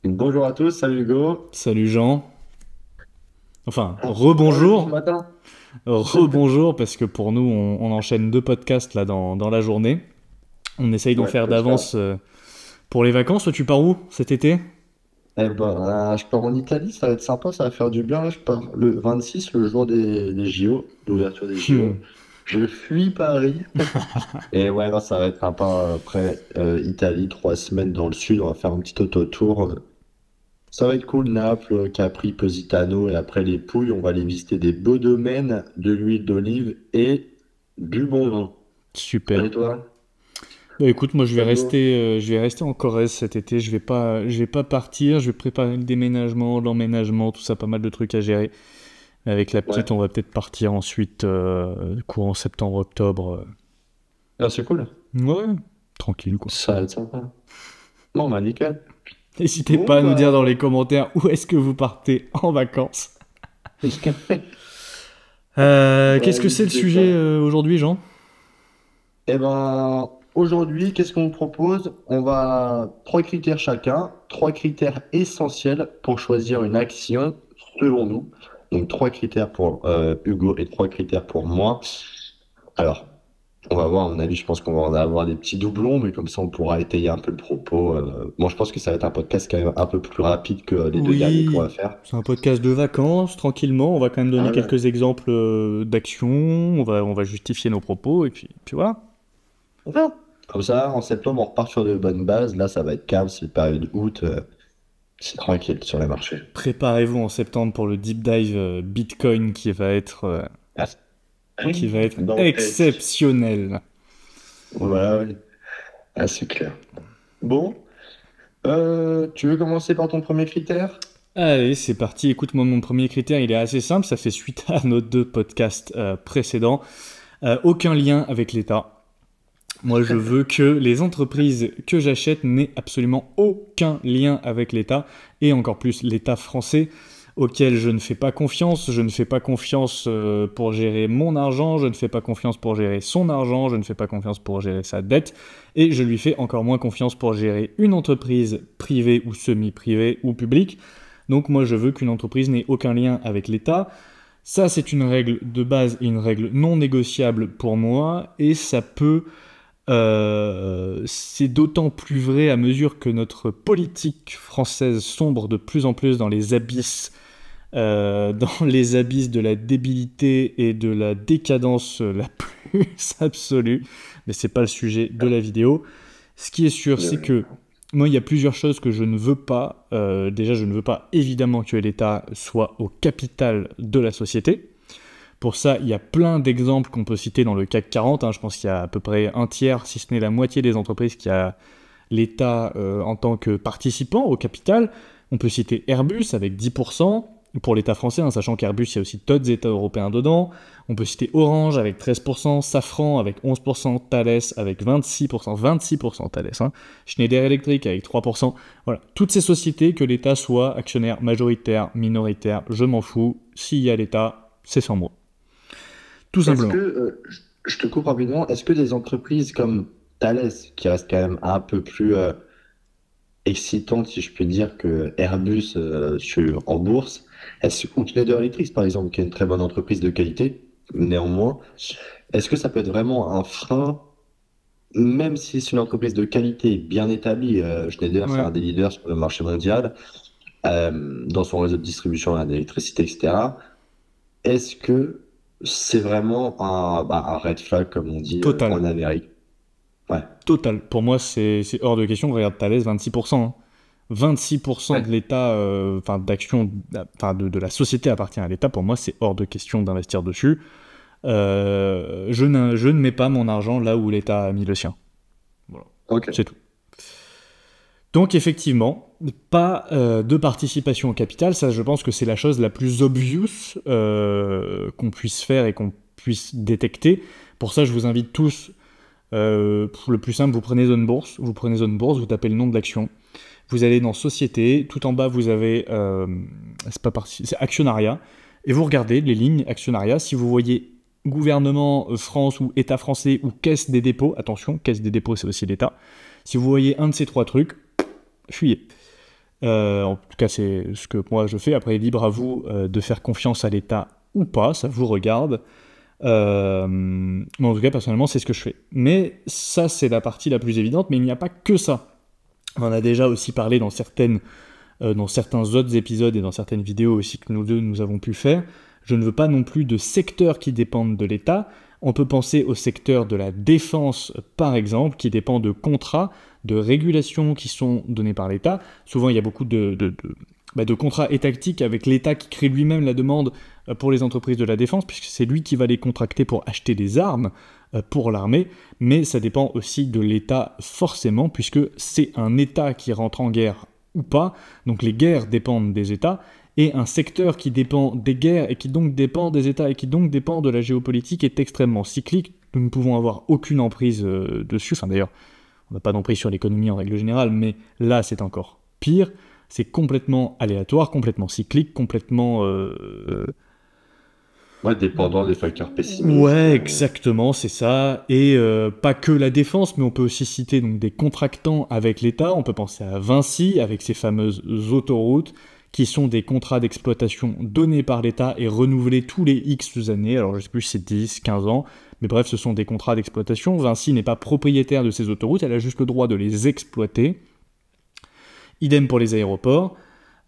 Bonjour à tous, salut Hugo. Salut Jean. Enfin, Ça va depuis ce rebonjour. matin? Rebonjour, parce que pour nous, on enchaîne deux podcasts là dans la journée. On essaye d'en Ouais, faire faut le faire. d'avance pour les vacances. Toi, tu pars où cet été? Eh ben, je pars en Italie, ça va être sympa, ça va faire du bien. Là, je pars le 26, le jour des JO, l'ouverture des Hmm. JO. Je fuis Paris. Et ouais, non, ça va être sympa. Après, Italie, 3 semaines dans le sud, on va faire un petit autotour. Ça va être cool, Naples, Capri, Positano. Et après les Pouilles, on va aller visiter des beaux domaines de l'huile d'olive et du bon vin. Super. Et toi? Bah écoute, moi Quoi de beau? je vais rester en Corrèze cet été. Je vais pas partir. Je vais préparer le déménagement, l'emménagement, tout ça, pas mal de trucs à gérer. Mais avec la Ouais. petite, on va peut-être partir ensuite courant septembre-octobre. Ah, c'est cool. Ouais, tranquille quoi. Ça va être sympa. Bon, bah, nickel. N'hésitez pas Bon, à nous dire dans bah, les commentaires où est-ce que vous partez en vacances. bah, Qu'est-ce que c'est le n'hésitez sujet pas. aujourd'hui, Jean? Eh ben, aujourd'hui, qu'est-ce qu'on vous propose? On va trois critères chacun, trois critères essentiels pour choisir une action selon nous. Donc, trois critères pour Hugo et trois critères pour moi. Alors, on va voir, à mon avis, je pense qu'on va en avoir des petits doublons, mais comme ça, on pourra étayer un peu le propos. Bon, je pense que ça va être un podcast quand même un peu plus rapide que les deux derniers qu'on va Oui, faire. c'est un podcast de vacances, tranquillement. On va quand même donner Voilà. quelques exemples d'actions. On va justifier nos propos et puis voilà. Voilà. Comme ça, en septembre, on repart sur de bonnes bases. Là, ça va être calme, c'est période août, c'est tranquille sur les marchés. Préparez-vous en septembre pour le deep dive Bitcoin Ah, qui va oui, être dantesque. exceptionnel. Voilà, oui. Ah, c'est clair. Bon, tu veux commencer par ton premier critère? Allez, c'est parti. Écoute-moi, mon premier critère, il est assez simple. Ça fait suite à nos deux podcasts précédents. Aucun lien avec l'État. Moi, je veux que les entreprises que j'achète n'aient absolument aucun lien avec l'État, et encore plus l'État français, auquel je ne fais pas confiance. Je ne fais pas confiance pour gérer mon argent, je ne fais pas confiance pour gérer son argent, je ne fais pas confiance pour gérer sa dette, et je lui fais encore moins confiance pour gérer une entreprise privée ou semi-privée ou publique. Donc moi, je veux qu'une entreprise n'ait aucun lien avec l'État. Ça, c'est une règle de base et une règle non négociable pour moi, et ça peut c'est d'autant plus vrai à mesure que notre politique française sombre de plus en plus dans les abysses de la débilité et de la décadence la plus absolue. Mais c'est pas le sujet de la vidéo. Ce qui est sûr, c'est que moi, il y a plusieurs choses que je ne veux pas. Déjà, je ne veux pas évidemment que l'État soit au capital de la société. Pour ça, il y a plein d'exemples qu'on peut citer dans le CAC 40. Je pense qu'il y a à peu près un tiers, si ce n'est la moitié des entreprises qui a l'État en tant que participant au capital. On peut citer Airbus avec 10% pour l'État français, sachant qu'Airbus, il y a aussi d'autres États européens dedans. On peut citer Orange avec 13%, Safran avec 11%, Thales avec 26%, 26% Thales, Schneider Electric avec 3%. Voilà, toutes ces sociétés que l'État soit actionnaire majoritaire, minoritaire, je m'en fous. S'il y a l'État, c'est sans moi. Tout Est-ce que, simplement. je te coupe rapidement, est-ce que des entreprises comme Thales, qui reste quand même un peu plus excitante, si je peux dire, que Airbus en bourse, ou Schneider Electric, par exemple, qui est une très bonne entreprise de qualité, néanmoins, est-ce que ça peut être vraiment un frein, même si c'est une entreprise de qualité bien établie, Schneider, c'est Ouais. un des leaders sur le marché mondial, dans son réseau de distribution d'électricité, etc. Est-ce que c'est vraiment un red flag, comme on dit Total. en Amérique? Ouais. Total. Pour moi, c'est hors de question. Regarde Thales, 26%. 26% Ouais. de l'État, enfin d'action, enfin de la société appartient à l'État. Pour moi, c'est hors de question d'investir dessus. Je ne mets pas mon argent là où l'État a mis le sien. Voilà. Ok. C'est tout. Donc effectivement, pas de participation au capital, ça je pense que c'est la chose la plus obvious qu'on puisse faire et qu'on puisse détecter. Pour ça, je vous invite tous, pour le plus simple, vous prenez zone bourse, vous tapez le nom de l'action, vous allez dans société, tout en bas vous avez, c'est actionnariat, et vous regardez les lignes actionnariat, si vous voyez gouvernement France ou État français ou caisse des dépôts, attention, caisse des dépôts c'est aussi l'État, si vous voyez un de ces trois trucs, fuyez. En tout cas, c'est ce que moi je fais. Après, libre à vous de faire confiance à l'État ou pas, ça vous regarde. Mais en tout cas, personnellement, c'est ce que je fais. Mais ça, c'est la partie la plus évidente, mais il n'y a pas que ça. On en a déjà aussi parlé dans certains autres épisodes et dans certaines vidéos aussi que nous deux nous avons pu faire. Je ne veux pas non plus de secteurs qui dépendent de l'État. On peut penser au secteur de la défense, par exemple, qui dépend de contrats, de régulations qui sont donnés par l'État. Souvent, il y a beaucoup de contrats étatiques avec l'État qui crée lui-même la demande pour les entreprises de la défense, puisque c'est lui qui va les contracter pour acheter des armes pour l'armée, mais ça dépend aussi de l'État forcément, puisque c'est un État qui rentre en guerre ou pas, donc les guerres dépendent des États, et un secteur qui dépend des guerres et qui donc dépend des États et qui donc dépend de la géopolitique est extrêmement cyclique. Nous ne pouvons avoir aucune emprise dessus, enfin d'ailleurs, on n'a pas d'emprise sur l'économie en règle générale, mais là c'est encore pire, c'est complètement aléatoire, complètement cyclique, complètement... Ouais, dépendant des facteurs pessimistes. Ouais, exactement, c'est ça. Et pas que la défense, mais on peut aussi citer donc, des contractants avec l'État. On peut penser à Vinci, avec ses fameuses autoroutes, qui sont des contrats d'exploitation donnés par l'État et renouvelés tous les X années. Alors je sais plus si c'est 10, 15 ans, mais bref, ce sont des contrats d'exploitation. Vinci n'est pas propriétaire de ces autoroutes, elle a juste le droit de les exploiter. Idem pour les aéroports.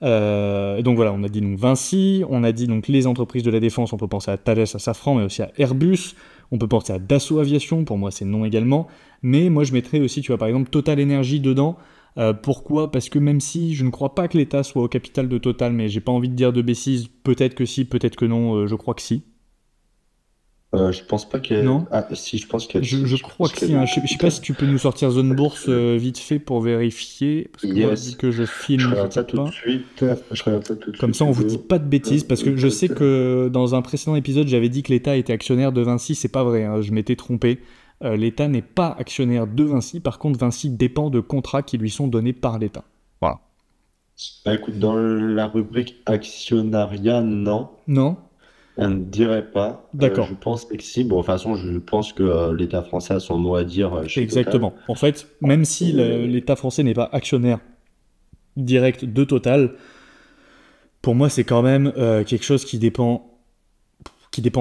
Donc voilà, on a dit donc Vinci, on a dit donc les entreprises de la défense, on peut penser à Thales, à Safran, mais aussi à Airbus, on peut penser à Dassault Aviation, pour moi c'est non également, mais moi je mettrais aussi, tu vois, par exemple Total Energy dedans. Pourquoi ? Parce que même si je ne crois pas que l'État soit au capital de Total, mais j'ai pas envie de dire de bêtises, peut-être que si, peut-être que non, je crois que si. Je pense pas que. Non ? Ah, si, je pense que si. Je Je crois pense que que si, hein. Je sais pas si tu peux nous sortir Zone Bourse vite fait pour vérifier, parce que moi vu Yes. que je Je filme, je regarde peux ça tout de pas. suite. Je regarde ça tout de Comme suite, ça, on vous dit Hugo. pas de bêtises, parce que je sais que dans un précédent épisode, j'avais dit que l'État était actionnaire de Vinci, c'est pas vrai, hein, je m'étais trompé. L'État n'est pas actionnaire de Vinci, par contre, Vinci dépend de contrats qui lui sont donnés par l'État. Voilà. Bah, écoute, dans la rubrique actionnariat, non. Non ? On ne dirait pas. Je D'accord. pense que si. Bon, de toute façon, je pense que l'État français a son mot à dire chez Total. Exactement. En fait, même si Et- l'État français n'est pas actionnaire direct de Total, pour moi, c'est quand même quelque chose qui dépend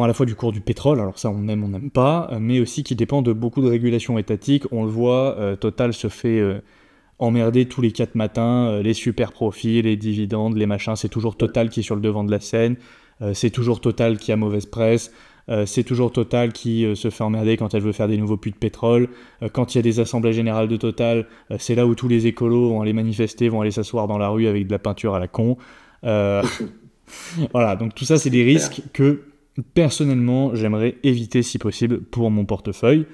à la fois du cours du pétrole, alors ça on n'aime pas, mais aussi qui dépend de beaucoup de régulations étatiques. On le voit, Total se fait emmerder tous les 4 matins, les super profits, les dividendes, les machins, c'est toujours Total qui est sur le devant de la scène, c'est toujours Total qui a mauvaise presse, c'est toujours Total qui se fait emmerder quand elle veut faire des nouveaux puits de pétrole, quand il y a des assemblées générales de Total, c'est là où tous les écolos vont aller manifester, vont aller s'asseoir dans la rue avec de la peinture à la con. Euh, voilà, donc tout ça c'est des Super. risques que personnellement j'aimerais éviter si possible pour mon portefeuille.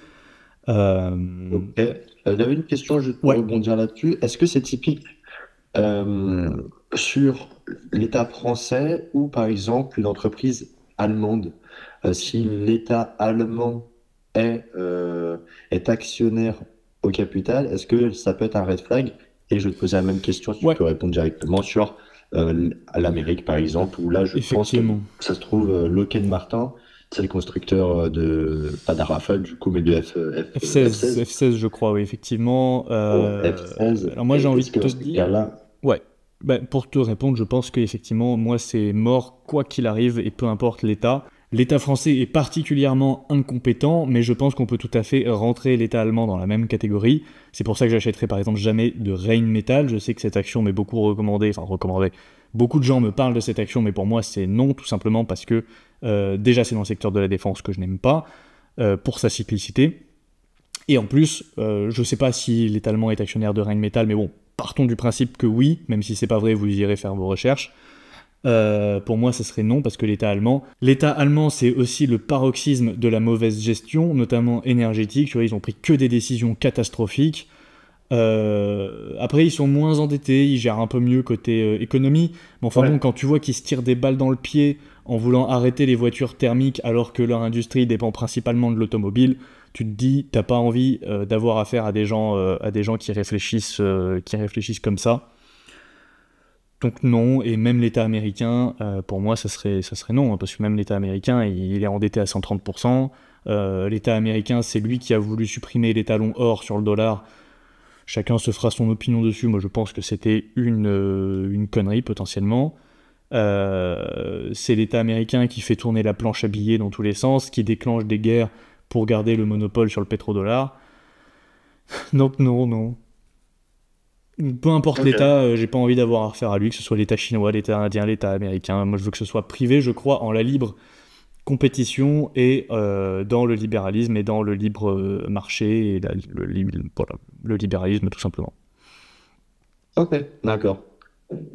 Euh, Ok. J'avais une question juste pour ouais, rebondir là-dessus. Est-ce que c'est typique euh, sur l'État français ou par exemple une entreprise allemande? Si l'État allemand est actionnaire au capital, est-ce que ça peut être un red flag? Et je vais te poser la même question si tu ouais, peux répondre directement sur l'Amérique par exemple, où là je pense que effectivement. ça se trouve Lockheed Martin, c'est le constructeur pas d'Arafat du coup, mais de F16, F-16. F16 je crois, oui, effectivement. Au F-16. Alors moi j'ai Et envie est-ce de que te dans ce dire, cas-là, ouais, ben, pour te répondre, je pense qu'effectivement, moi c'est mort quoi qu'il arrive et peu importe l'État. L'État français est particulièrement incompétent, mais je pense qu'on peut tout à fait rentrer l'État allemand dans la même catégorie. C'est pour ça que j'achèterai par exemple jamais de Rheinmetall. Je sais que cette action m'est beaucoup recommandée, enfin recommandée. Beaucoup de gens me parlent de cette action, mais pour moi c'est non, tout simplement parce que déjà c'est dans le secteur de la défense que je n'aime pas, pour sa cyclicité. Et en plus, je sais pas si l'État allemand est actionnaire de Rheinmetall, mais bon, partons du principe que oui, même si c'est pas vrai, vous irez faire vos recherches. Pour moi, ce serait non, parce que l'État allemand, c'est aussi le paroxysme de la mauvaise gestion, notamment énergétique. Tu vois, ils ont pris que des décisions catastrophiques. Après, ils sont moins endettés, ils gèrent un peu mieux côté économie. Mais enfin bon, ouais, quand tu vois qu'ils se tirent des balles dans le pied en voulant arrêter les voitures thermiques alors que leur industrie dépend principalement de l'automobile, tu te dis, t'as pas envie d'avoir affaire à des gens qui réfléchissent comme ça. Donc non, et même l'État américain, pour moi, ça serait non, hein, parce que même l'État américain, il est endetté à 130%. L'État américain, c'est lui qui a voulu supprimer les talons or sur le dollar. Chacun se fera son opinion dessus. Moi, je pense que c'était une connerie, potentiellement. C'est l'État américain qui fait tourner la planche à billets dans tous les sens, qui déclenche des guerres pour garder le monopole sur le pétrodollar. Donc non. Peu importe Ok. l'État, j'ai pas envie d'avoir affaire à lui, que ce soit l'État chinois, l'État indien, l'État américain. Moi, je veux que ce soit privé. Je crois en la libre compétition et dans le libéralisme et dans le libre marché et voilà, le libéralisme tout simplement. Ok, d'accord.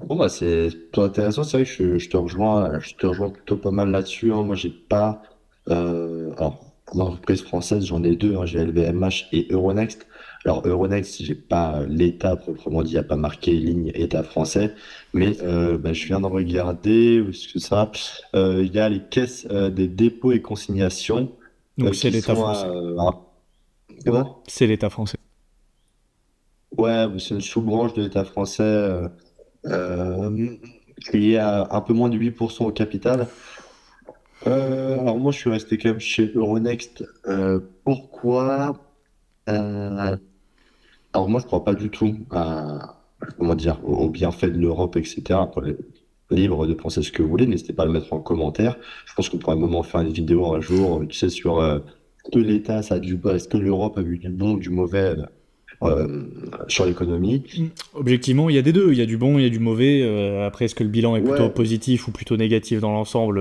Bon, bah, c'est plutôt intéressant. C'est vrai que je te rejoins plutôt pas mal là-dessus, hein. Moi, j'ai pas, alors, l'entreprise française, j'en ai deux, hein. J'ai LVMH et Euronext. Alors, Euronext, j'ai pas l'État proprement dit, il n'y a pas marqué ligne État français, mais bah, je viens d'en regarder, où est-ce que ça, il y a les caisses des dépôts et consignations Donc c'est qui l'État sont français. comment? C'est l'État français. Ouais, c'est une sous-branche de l'État français. Qui est à un peu moins de 8% au capital. Alors moi, je suis resté quand même chez Euronext. Pourquoi? Euh, alors moi, je crois pas du tout comment dire, au bienfait de l'Europe, etc. Après, libre de penser ce que vous voulez, n'hésitez pas à le mettre en commentaire. Je pense qu'on pourrait un moment faire une vidéo un jour, tu sais, sur que l'État, ça a du bon, est-ce que l'Europe a eu du bon, du mauvais euh, sur l'économie. Objectivement, il y a des deux, il y a du bon, il y a du mauvais. Après, est-ce que le bilan est plutôt Ouais, positif ou plutôt négatif dans l'ensemble?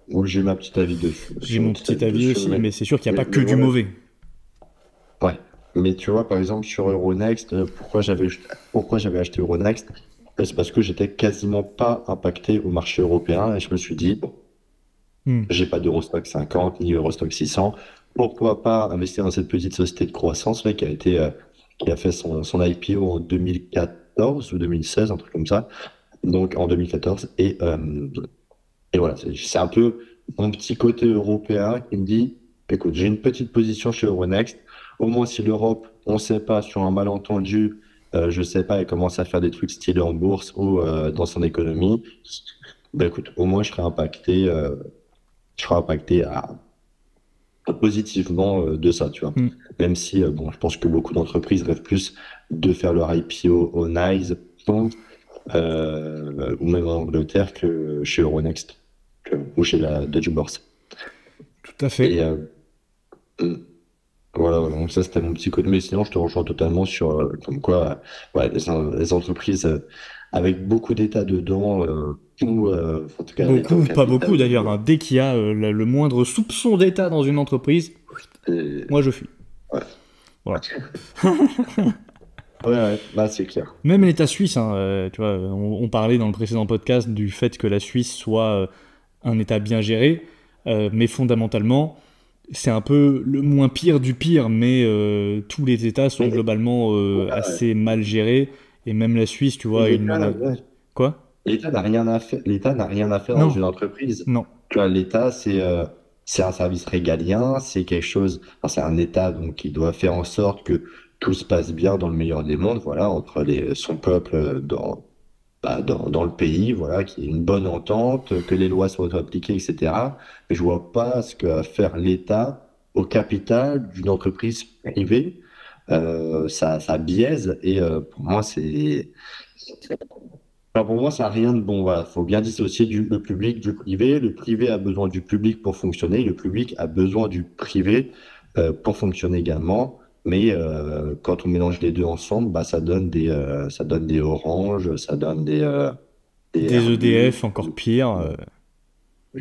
moi, j'ai ma petite avis dessus. J'ai J'ai mon mon petit petit avis avis dessus, aussi, mais c'est sûr qu'il n'y a pas que mais du voilà. mauvais. Ouais. Mais tu vois, par exemple, sur Euronext, pourquoi j'avais acheté Euronext? C'est parce que j'étais quasiment pas impacté au marché européen et je me suis dit, bon, Hmm. j'ai pas d'Eurostock 50 ni Eurostock 600. Pourquoi pas investir dans cette petite société de croissance là, qui a fait son IPO en 2014 ou 2016, un truc comme ça. Donc en 2014. Et voilà, c'est un peu mon petit côté européen qui me dit, écoute, j'ai une petite position chez Euronext. Au moins, si l'Europe, on ne sait pas, sur un malentendu, je sais pas, elle commence à faire des trucs stylés en bourse ou dans son économie, ben écoute, au moins, je serai impacté positivement de ça, tu vois. Hmm. Même si, bon, je pense que beaucoup d'entreprises rêvent plus de faire leur IPO au NYSE ou même en Angleterre que chez Euronext ou chez la Deutsche Börse. Tout à Et fait. mm, voilà, donc ça c'était mon petit côté. Mais sinon, je te rejoins totalement sur comme quoi ouais, les entreprises avec beaucoup d'État dedans, ou en tout cas l'État Beaucoup au ou pas capital, beaucoup d'ailleurs, hein. Dès qu'il y a le moindre soupçon d'État dans une entreprise, et- moi je fuis. ouais, Voilà. ouais, là c'est clair. Même l'État suisse, hein, tu vois, on parlait dans le précédent podcast du fait que la Suisse soit un État bien géré, mais fondamentalement, c'est un peu le moins pire du pire, mais tous les États sont Mais globalement ouais, assez mal gérés, et même la Suisse, tu vois, a une l'État, monnaie. ouais, Quoi? l'État n'a rien à faire. L'État n'a rien à faire dans Non, une entreprise. non. Tu vois, l'État, c'est un service régalien, c'est quelque chose, enfin, c'est un État donc qui doit faire en sorte que tout se passe bien dans le meilleur des mondes, voilà, entre son peuple dans le pays, voilà, qu'il y ait une bonne entente, que les lois soient appliquées, etc. Mais je vois pas ce que va faire l'État au capital d'une entreprise privée. Ça biaise et pour moi, pour moi, ça n'a rien de bon. Voilà, faut bien dissocier le public du privé. Le privé a besoin du public pour fonctionner. Le public a besoin du privé pour fonctionner également. Mais quand on mélange les deux ensemble, bah, ça donne des Orange, ça donne des Des Airbus. EDF, encore pire,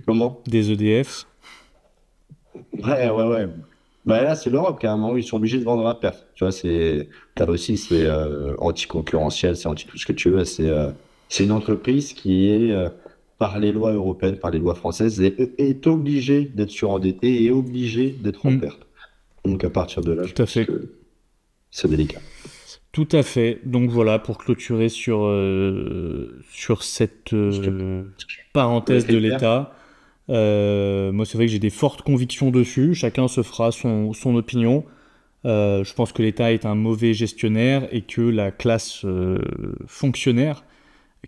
Comment? des EDF. Ouais. Bah là, c'est l'Europe, carrément. Ils sont obligés de vendre à perte. Tu vois, la Russie, c'est anti-concurrentiel, c'est anti tout ce que tu veux. C'est une entreprise qui est, par les lois européennes, par les lois françaises, est obligée d'être surendettée et obligée d'être en Hmm, perte. Donc, à partir de là, je tout à pense fait. que c'est délicat. Tout à fait. Donc voilà, pour clôturer sur cette Les parenthèse de critères? l'État, moi c'est vrai que j'ai des fortes convictions dessus, chacun se fera son opinion. Je pense que l'État est un mauvais gestionnaire et que la classe fonctionnaire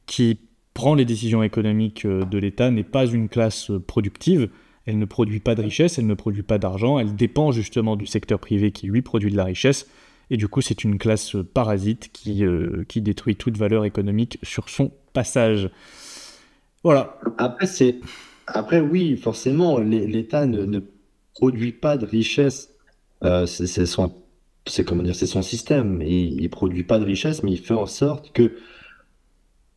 qui prend les décisions économiques de l'État n'est pas une classe productive. Elle ne produit pas de richesse, elle ne produit pas d'argent, elle dépend justement du secteur privé qui lui produit de la richesse. Et du coup, c'est une classe parasite qui détruit toute valeur économique sur son passage. Voilà. Après, oui, forcément, l'État ne produit pas de richesse. C'est comment dire, c'est son système. Il produit pas de richesse, mais il fait en sorte que,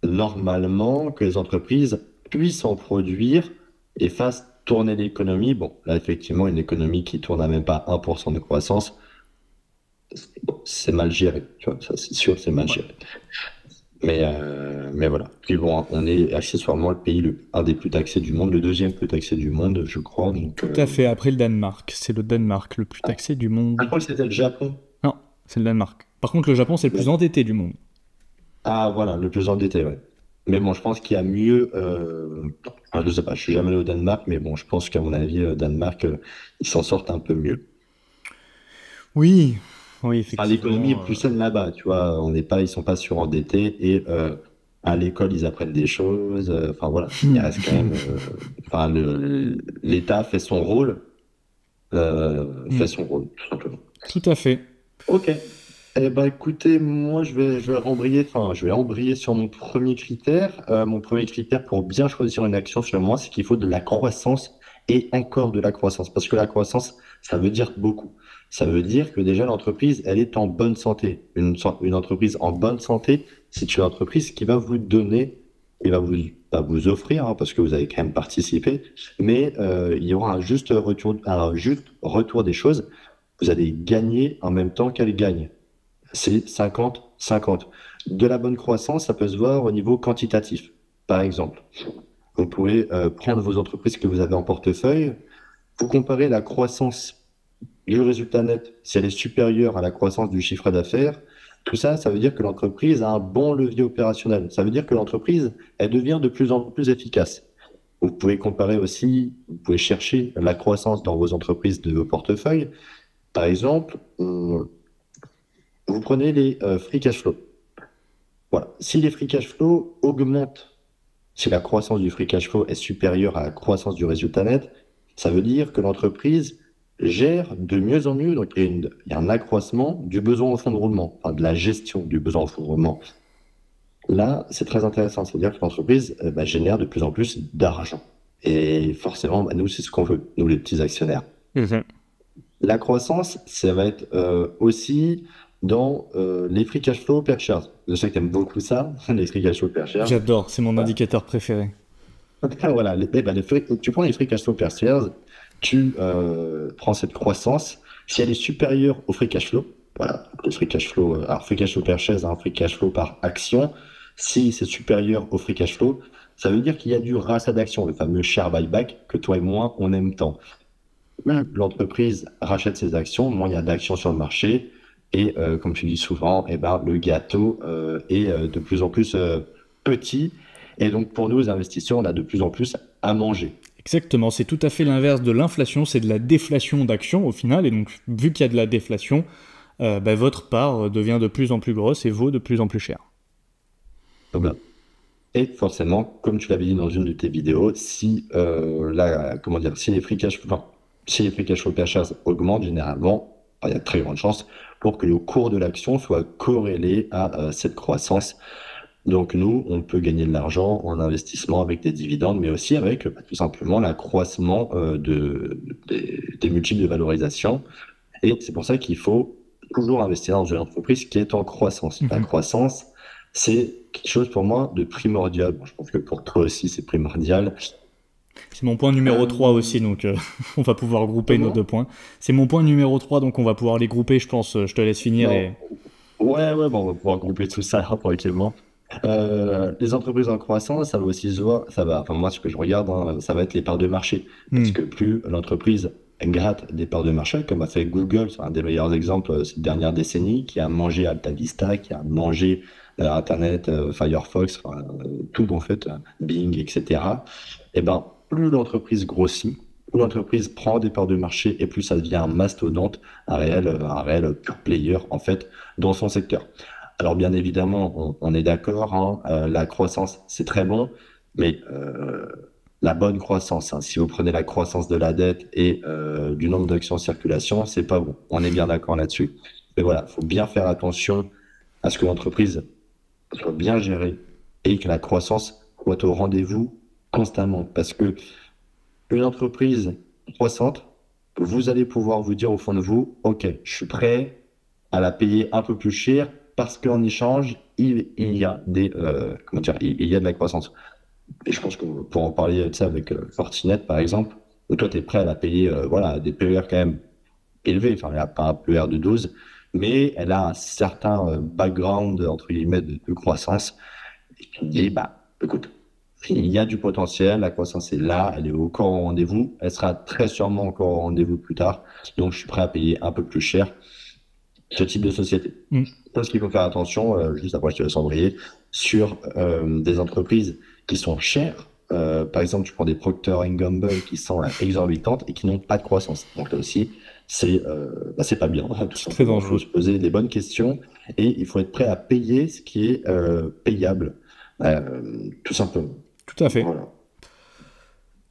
normalement, que les entreprises puissent en produire et fassent tourner l'économie. Bon, là, effectivement, une économie qui tourne à même pas 1% de croissance, bon, c'est mal géré. Tu vois, ça, c'est sûr, c'est mal Ouais. géré. Mais voilà. Puis bon, on est accessoirement le pays un des plus taxés du monde, le deuxième plus taxé du monde, je crois. Donc, Tout à fait, après le Danemark. C'est le Danemark le plus taxé du monde. je crois que c'était le Japon. Non, c'est le Danemark. Par contre, le Japon, c'est le plus endetté du monde. Ah, voilà, le plus endetté, ouais. Mais bon, je pense qu'il y a mieux. Enfin, je sais pas, je suis jamais allé au Danemark, mais bon, je pense qu'à mon avis, Danemark, ils s'en sortent un peu mieux. Oui, oui, Enfin, l'économie est effectivement. plus saine là-bas, tu vois. Ils sont pas surendettés et à l'école, ils apprennent des choses. Enfin, voilà, il reste quand même. Enfin, l'État fait son rôle, Hmm, tout simplement. tout à fait. Ok. Eh ben, écoutez, moi, je vais embrayer sur mon premier critère. Mon premier critère pour bien choisir une action, sur moi, c'est qu'il faut de la croissance et encore de la croissance. Parce que la croissance, ça veut dire beaucoup. Ça veut dire que déjà, l'entreprise, elle est en bonne santé. Une entreprise en bonne santé, c'est une entreprise qui va vous donner, qui va pas vous offrir, hein, parce que vous avez quand même participé, mais il y aura un juste retour des choses. Vous allez gagner en même temps qu'elle gagne. C'est 50-50. De la bonne croissance, ça peut se voir au niveau quantitatif. Par exemple, vous pouvez prendre vos entreprises que vous avez en portefeuille, vous comparez la croissance du résultat net, si elle est supérieure à la croissance du chiffre d'affaires. Tout ça, ça veut dire que l'entreprise a un bon levier opérationnel. Ça veut dire que l'entreprise, elle devient de plus en plus efficace. Vous pouvez comparer aussi, vous pouvez chercher la croissance dans vos entreprises de vos portefeuilles. Par exemple, vous prenez les free cash flow. Voilà. Si les free cash flow augmentent, si la croissance du free cash flow est supérieure à la croissance du résultat net, ça veut dire que l'entreprise gère de mieux en mieux. Donc, il y a un accroissement du besoin au fonds de roulement, enfin, de la gestion du besoin au fonds de roulement. Là, c'est très intéressant. C'est-à-dire que l'entreprise génère de plus en plus d'argent. Et forcément, nous, c'est ce qu'on veut, nous, les petits actionnaires. Mhm. La croissance, ça va être aussi dans les free cash flow per share. Je sais que tu aimes beaucoup ça, les free cash flow per share. J'adore, c'est mon Voilà. indicateur préféré. Voilà, tu prends les free cash flow per share, tu prends cette croissance. Si elle est supérieure au free cash flow, voilà, le free cash flow, alors free cash flow per share, un free cash flow par action. Si c'est supérieur au free cash flow, ça veut dire qu'il y a du rachat d'actions, le fameux share buyback que toi et moi, on aime tant. L'entreprise rachète ses actions, moins il y a d'actions sur le marché, et comme tu dis souvent, eh ben, le gâteau est de plus en plus petit, et donc pour nous, les investisseurs, on a de plus en plus à manger. Exactement, c'est tout à fait l'inverse de l'inflation, c'est de la déflation d'actions au final, et donc vu qu'il y a de la déflation, votre part devient de plus en plus grosse et vaut de plus en plus cher. Voilà. Et forcément, comme tu l'avais dit dans une de tes vidéos, si comment dire, si les free cash flow per share augmentent généralement, il y a de très grandes chances pour que le cours de l'action soit corrélé à cette croissance. Donc nous, on peut gagner de l'argent en investissement avec des dividendes, mais aussi avec tout simplement l'accroissement des multiples de valorisation. Et c'est pour ça qu'il faut toujours investir dans une entreprise qui est en croissance. La Mhm. croissance, c'est quelque chose pour moi de primordial. Bon, je pense que pour toi aussi, c'est primordial. C'est mon point numéro 3 Euh, aussi, donc on va pouvoir grouper nos deux Comment? points. C'est mon point numéro 3, donc on va pouvoir les grouper, je pense. Je te laisse finir Non. et... Ouais, bon, on va pouvoir grouper tout ça tranquillement. Les entreprises en croissance, ça va aussi se voir, enfin moi ce que je regarde, hein, ça va être les parts de marché. Parce Hmm. que plus l'entreprise gratte des parts de marché, comme a fait Google, c'est un des meilleurs exemples ces dernières décennies, qui a mangé AltaVista, qui a mangé Internet, Firefox, enfin, tout en fait, Bing, etc. Et ben, plus l'entreprise grossit, plus l'entreprise prend des parts de marché et plus ça devient un mastodonte, un réel pure player en fait dans son secteur. Alors bien évidemment, on est d'accord, hein, la croissance, c'est très bon, mais la bonne croissance, hein, si vous prenez la croissance de la dette et du nombre d'actions en circulation, c'est pas bon. On est bien d'accord là-dessus. Mais voilà, il faut bien faire attention à ce que l'entreprise soit bien gérée et que la croissance soit au rendez-vous constamment. Parce que une entreprise croissante, vous allez pouvoir vous dire au fond de vous, OK, je suis prêt à la payer un peu plus cher parce qu'en échange, il y a comment dire, il y a de la croissance. Et je pense qu'on pour en parler de ça avec Fortinet, par exemple, où toi, tu es prêt à la payer voilà, des PER quand même élevés. Enfin, elle n'a pas un PER de 12, mais elle a un certain background, entre guillemets, de croissance. Et tu te dis, bah, écoute, il y a du potentiel, la croissance est là, elle est encore au rendez-vous, elle sera très sûrement encore au rendez-vous plus tard, donc je suis prêt à payer un peu plus cher ce type de société. Mm. Parce qu'il faut faire attention, juste après je te laisse embrayer, sur des entreprises qui sont chères. Par exemple, tu prends des Procter Gamble qui sont exorbitantes et qui n'ont pas de croissance. Donc là aussi, c'est pas bien, tout C'est très simplement. Il faut dangereux. se poser des bonnes questions et il faut être prêt à payer ce qui est payable, tout simplement. Tout à fait. Voilà.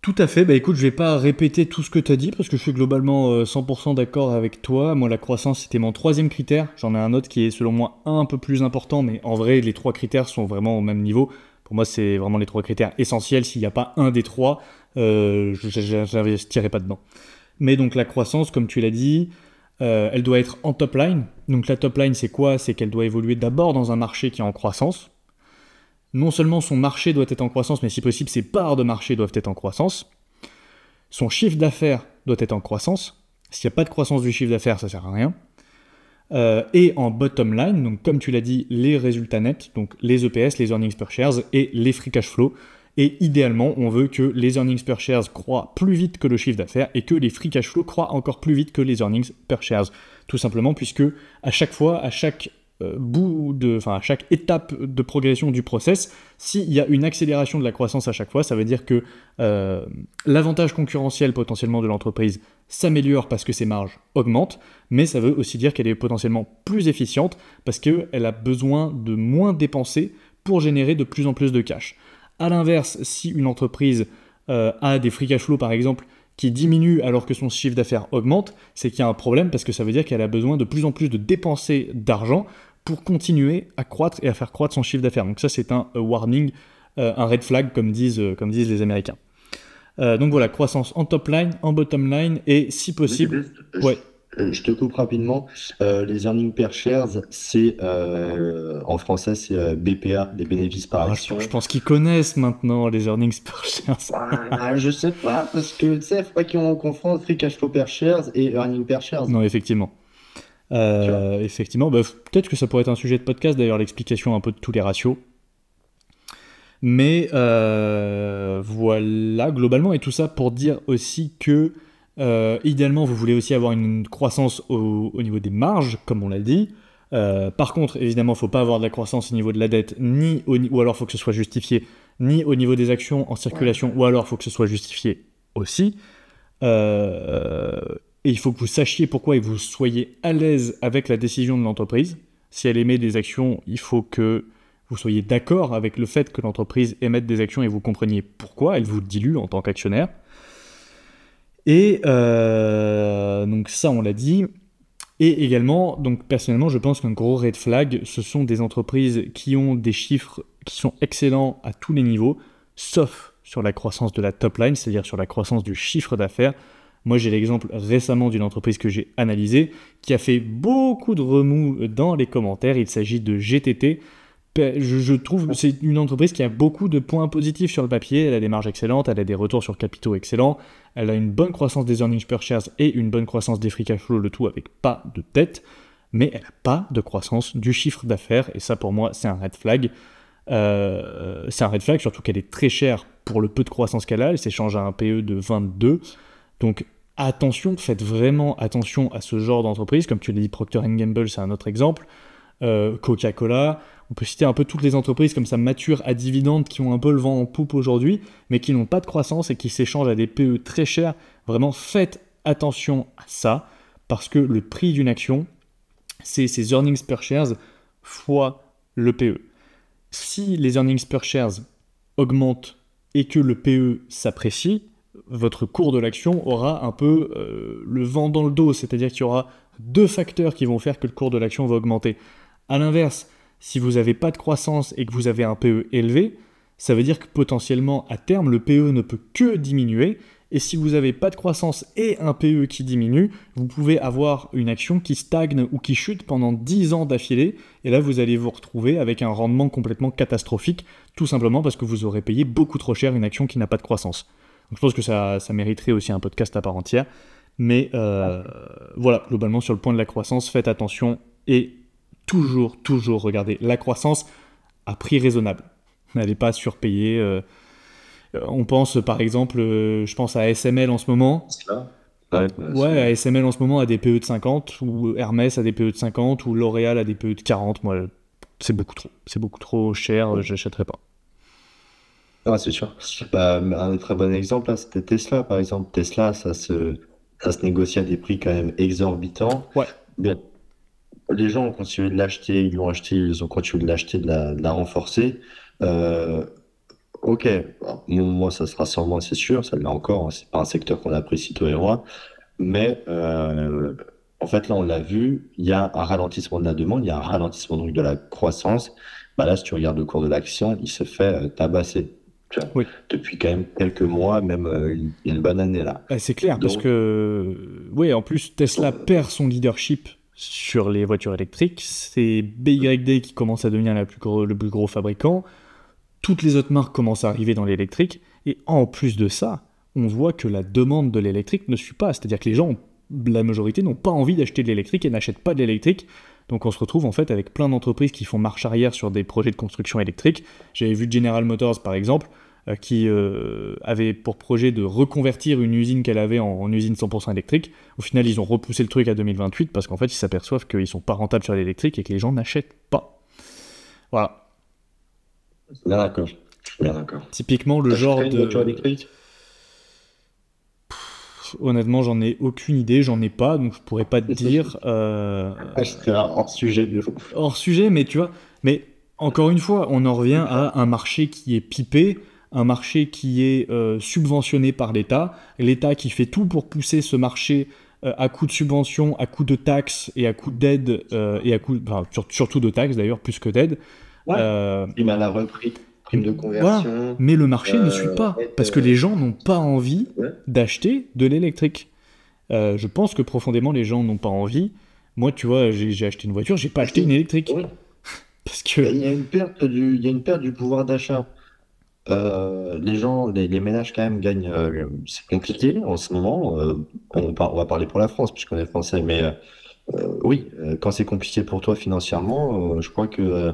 Tout à fait. Bah écoute, je vais pas répéter tout ce que tu as dit parce que je suis globalement 100% d'accord avec toi. Moi, la croissance, c'était mon troisième critère. J'en ai un autre qui est selon moi un peu plus important, mais en vrai, les trois critères sont vraiment au même niveau. Pour moi, c'est vraiment les trois critères essentiels. S'il n'y a pas un des trois, je n'investirai pas dedans. Mais donc la croissance, comme tu l'as dit, elle doit être en top line. Donc la top line, c'est quoi? C'est qu'elle doit évoluer d'abord dans un marché qui est en croissance. Non seulement son marché doit être en croissance, mais si possible, ses parts de marché doivent être en croissance. Son chiffre d'affaires doit être en croissance. S'il n'y a pas de croissance du chiffre d'affaires, ça ne sert à rien. Et en bottom line, donc comme tu l'as dit, les résultats nets, donc les EPS, les earnings per shares et les free cash flow. Et idéalement, on veut que les earnings per shares croient plus vite que le chiffre d'affaires et que les free cash flow croient encore plus vite que les earnings per shares. Tout simplement puisque à chaque fois, à chaque à chaque étape de progression du process, s'il y a une accélération de la croissance à chaque fois, ça veut dire que l'avantage concurrentiel potentiellement de l'entreprise s'améliore parce que ses marges augmentent, mais ça veut aussi dire qu'elle est potentiellement plus efficiente parce qu'elle a besoin de moins dépenser pour générer de plus en plus de cash. A l'inverse, si une entreprise a des free cash flow par exemple qui diminue alors que son chiffre d'affaires augmente, c'est qu'il y a un problème parce que ça veut dire qu'elle a besoin de plus en plus de dépenser d'argent pour continuer à croître et à faire croître son chiffre d'affaires. Donc ça, c'est un warning, un red flag, comme disent les Américains. Donc voilà, croissance en top line, en bottom line, et si possible... Ouais. Je te coupe rapidement. Les earnings per shares, c'est en français, c'est BPA, les bénéfices par action. Je pense qu'ils connaissent maintenant les earnings per shares. Je sais pas, parce que tu sais, faut pas qu'on confonde free cash flow per shares et earnings per shares. Non, effectivement. Effectivement, bah, peut-être que ça pourrait être un sujet de podcast, d'ailleurs, l'explication un peu de tous les ratios. Mais voilà, globalement, et tout ça pour dire aussi que idéalement, vous voulez aussi avoir une croissance au niveau des marges, comme on l'a dit. Par contre, évidemment, il ne faut pas avoir de la croissance au niveau de la dette, ou alors il faut que ce soit justifié, ni au niveau des actions en circulation, ou alors il faut que ce soit justifié aussi. Et il faut que vous sachiez pourquoi et que vous soyez à l'aise avec la décision de l'entreprise. Si elle émet des actions, il faut que vous soyez d'accord avec le fait que l'entreprise émette des actions et vous compreniez pourquoi elle vous dilue en tant qu'actionnaire. Et donc ça, on l'a dit. Et également, donc personnellement, je pense qu'un gros red flag, ce sont des entreprises qui ont des chiffres qui sont excellents à tous les niveaux, sauf sur la croissance de la top line, c'est-à-dire sur la croissance du chiffre d'affaires. Moi, j'ai l'exemple récemment d'une entreprise que j'ai analysée, qui a fait beaucoup de remous dans les commentaires. Il s'agit de GTT. Je trouve que c'est une entreprise qui a beaucoup de points positifs sur le papier. Elle a des marges excellentes, elle a des retours sur capitaux excellents, elle a une bonne croissance des earnings per shares et une bonne croissance des free cash flow, le tout avec pas de dette, mais elle n'a pas de croissance du chiffre d'affaires, et ça pour moi c'est un red flag. C'est un red flag, surtout qu'elle est très chère pour le peu de croissance qu'elle a, elle s'échange à un PE de 22, donc attention, faites vraiment attention à ce genre d'entreprise, comme tu l'as dit, Procter & Gamble c'est un autre exemple, Coca-Cola, on peut citer un peu toutes les entreprises comme ça matures à dividendes qui ont un peu le vent en poupe aujourd'hui, mais qui n'ont pas de croissance et qui s'échangent à des PE très chers. Vraiment, faites attention à ça, parce que le prix d'une action, c'est ses earnings per shares fois le PE. Si les earnings per shares augmentent et que le PE s'apprécie, votre cours de l'action aura un peu le vent dans le dos, c'est-à-dire qu'il y aura deux facteurs qui vont faire que le cours de l'action va augmenter. À l'inverse, si vous n'avez pas de croissance et que vous avez un PE élevé, ça veut dire que potentiellement, à terme, le PE ne peut que diminuer. Et si vous n'avez pas de croissance et un PE qui diminue, vous pouvez avoir une action qui stagne ou qui chute pendant 10 ans d'affilée. Et là, vous allez vous retrouver avec un rendement complètement catastrophique, tout simplement parce que vous aurez payé beaucoup trop cher une action qui n'a pas de croissance. Donc, je pense que ça mériterait aussi un podcast à part entière. Mais voilà, globalement, sur le point de la croissance, faites attention et toujours regardez la croissance à prix raisonnable. N'allez pas surpayer. On pense par exemple, je pense à SML en ce moment. Ouais, à SML en ce moment a des PE de 50, ou Hermès a des PE de 50, ou L'Oréal a des PE de 40. Moi, c'est beaucoup trop. C'est beaucoup trop cher, j'achèterai pas. Ah, c'est sûr. Bah, un très bon exemple, là, c'était Tesla, par exemple. Tesla, ça se négocie à des prix quand même exorbitants. Ouais. Bien, les gens ont continué de l'acheter, ils l'ont acheté, ils ont continué de l'acheter, de la renforcer. Euh, ok, bon, moi, ça sera sûrement, c'est sûr, ça l'est encore, hein, c'est pas un secteur qu'on apprécie toi et moi. Mais en fait, là, on l'a vu, il y a un ralentissement de la demande, il y a un ralentissement donc de la croissance. Bah là, si tu regardes le cours de l'action, il se fait tabasser. Tu vois, Oui. depuis quand même quelques mois, même il y a une bonne année là. C'est clair, parce Donc, que, oui, en plus, Tesla perd son leadership sur les voitures électriques. C'est BYD qui commence à devenir le plus gros fabricant. Toutes les autres marques commencent à arriver dans l'électrique. Et en plus de ça, on voit que la demande de l'électrique ne suit pas. C'est-à-dire que les gens, la majorité, n'ont pas envie d'acheter de l'électrique et n'achètent pas de l'électrique. Donc on se retrouve en fait avec plein d'entreprises qui font marche arrière sur des projets de construction électrique. J'avais vu General Motors par exemple, qui avait pour projet de reconvertir une usine qu'elle avait en usine 100% électrique. Au final, ils ont repoussé le truc à 2028 parce qu'en fait, ils s'aperçoivent qu'ils sont pas rentables sur l'électrique et que les gens n'achètent pas. Voilà. je suis bien d'accord. Je suis bien d'accord. Typiquement le genre T'achèterais une voiture de... électrique? Honnêtement, j'en ai aucune idée, j'en ai pas, donc je pourrais pas te dire. Ah, c'était un hors sujet de fou. Hors sujet, mais tu vois, mais encore une fois, on en revient à un marché qui est pipé, un marché qui est subventionné par l'État qui fait tout pour pousser ce marché à coup de subventions, à coup de taxes et à coup d'aide, et à coup, enfin, surtout de taxes d'ailleurs, plus que d'aide. Ouais. Euh, Prime à la reprise, prime de voilà. conversion, Mais le marché ne suit pas, aide, parce que les gens n'ont pas envie ouais. d'acheter de l'électrique. Je pense que profondément, les gens n'ont pas envie. Moi, tu vois, j'ai acheté une voiture, j'ai pas acheté une électrique. Oui. Parce que... Il y a il y a une perte du pouvoir d'achat. Les gens, les ménages quand même gagnent. C'est compliqué en ce moment. On va parler pour la France puisqu'on est français, mais oui, quand c'est compliqué pour toi financièrement, je crois que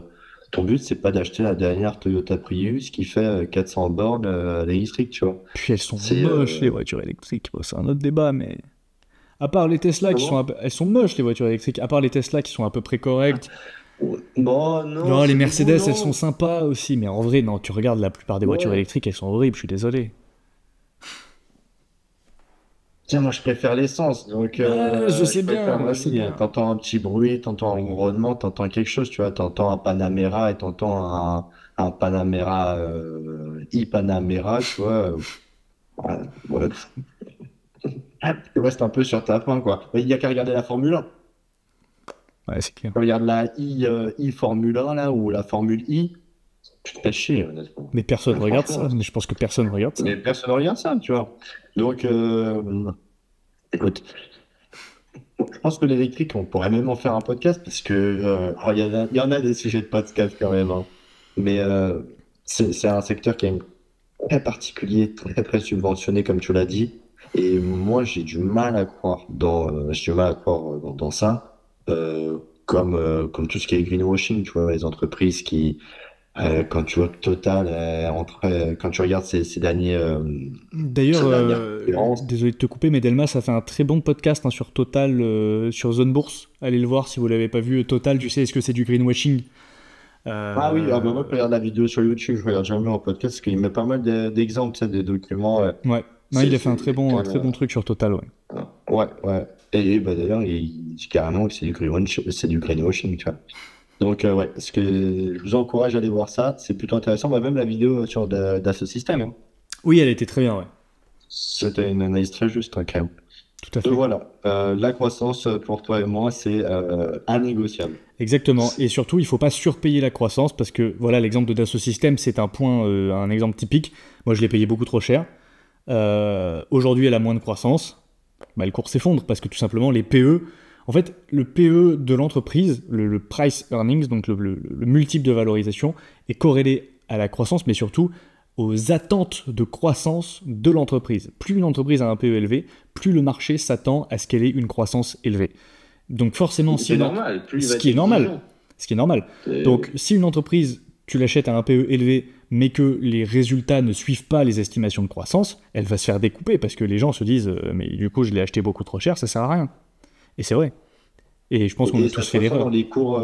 ton but c'est pas d'acheter la dernière Toyota Prius qui fait 400 bornes électriques, tu vois. Puis elles sont C'est moches, les voitures électriques. Bon, c'est un autre débat, mais... À part les Tesla qui sont... comment? Elles sont moches, les voitures électriques. À part les Tesla qui sont à peu près correctes. Bon, non, Non, les c'est Mercedes, beaucoup, elles sont non. sympas aussi. Mais en vrai, non, tu regardes la plupart des voitures Ouais. électriques, elles sont horribles, je suis désolé. Tiens, moi je préfère l'essence, donc Je sais je préfère, bien, je sais vas-y, bien. t'entends un petit bruit, t'entends un ronronnement, t'entends quelque chose, tu vois, t'entends un Panamera et t'entends un Panamera, e-Panamera, tu vois, ouais, ouais. Tu restes un peu sur ta faim, quoi. Il y a qu'à regarder la Formule 1. Ouais, c'est clair. Regarde la Formule 1, là, ou la Formule I, tu te fais chier, honnêtement. Mais personne regarde Franchement, ça. Mais je pense que personne regarde ça. mais personne ne regarde ça, tu vois. Donc, écoute, je pense que l'électrique, on pourrait même en faire un podcast parce que oh, il y en a des sujets de podcast quand même, hein. Mais c'est un secteur qui est très particulier, très subventionné, comme tu l'as dit. Et moi, j'ai du mal à croire j'ai du mal à croire dans ça. Comme tout ce qui est greenwashing, tu vois, les entreprises qui, quand tu vois que Total, quand tu regardes D'ailleurs, ces dernières conférences, désolé de te couper, mais Delmas a fait un très bon podcast hein, sur Total, sur Zone Bourse. Allez le voir si vous l'avez pas vu. Total, tu sais, est-ce que c'est du greenwashing? ah oui, ah bah moi, Euh, je regarde la vidéo sur YouTube, je regarde jamais en podcast parce qu'il met pas mal d'exemples, tu sais, des documents. Ouais. Non, il a fait un Quand très même, bon truc sur Total, ouais. ouais, ouais. Et bah, d'ailleurs, il dit carrément que c'est du greenwashing, tu vois. Donc, ouais, ce que je vous encourage à aller voir ça, c'est plutôt intéressant. Bah, même la vidéo sur Dassault Systèmes, hein. Oui, elle était très bien, ouais. C'était une analyse très juste, hein, quand même. Tout à fait. Voilà, la croissance pour toi et moi, c'est innégociable. Exactement. Et surtout, il ne faut pas surpayer la croissance parce que, voilà, l'exemple de Dassault Systèmes, c'est un exemple typique. Moi, je l'ai payé beaucoup trop cher. Aujourd'hui, elle a moins de croissance. Bah, le cours s'effondre parce que tout simplement, les PE. En fait, le PE de l'entreprise, le price earnings, donc le multiple de valorisation, est corrélé à la croissance, mais surtout aux attentes de croissance de l'entreprise. Plus une entreprise a un PE élevé, plus le marché s'attend à ce qu'elle ait une croissance élevée. Donc forcément, C'est normal, plus il va ce être qui est normal, exigeant. ce qui est normal. C'est- Donc si une entreprise, tu l'achètes à un PE élevé, mais que les résultats ne suivent pas les estimations de croissance, elle va se faire découper parce que les gens se disent mais du coup je l'ai acheté beaucoup trop cher, ça sert à rien. Et c'est vrai. Et je pense qu'on a Et ça tous se fait ressent dans l'erreur. les cours,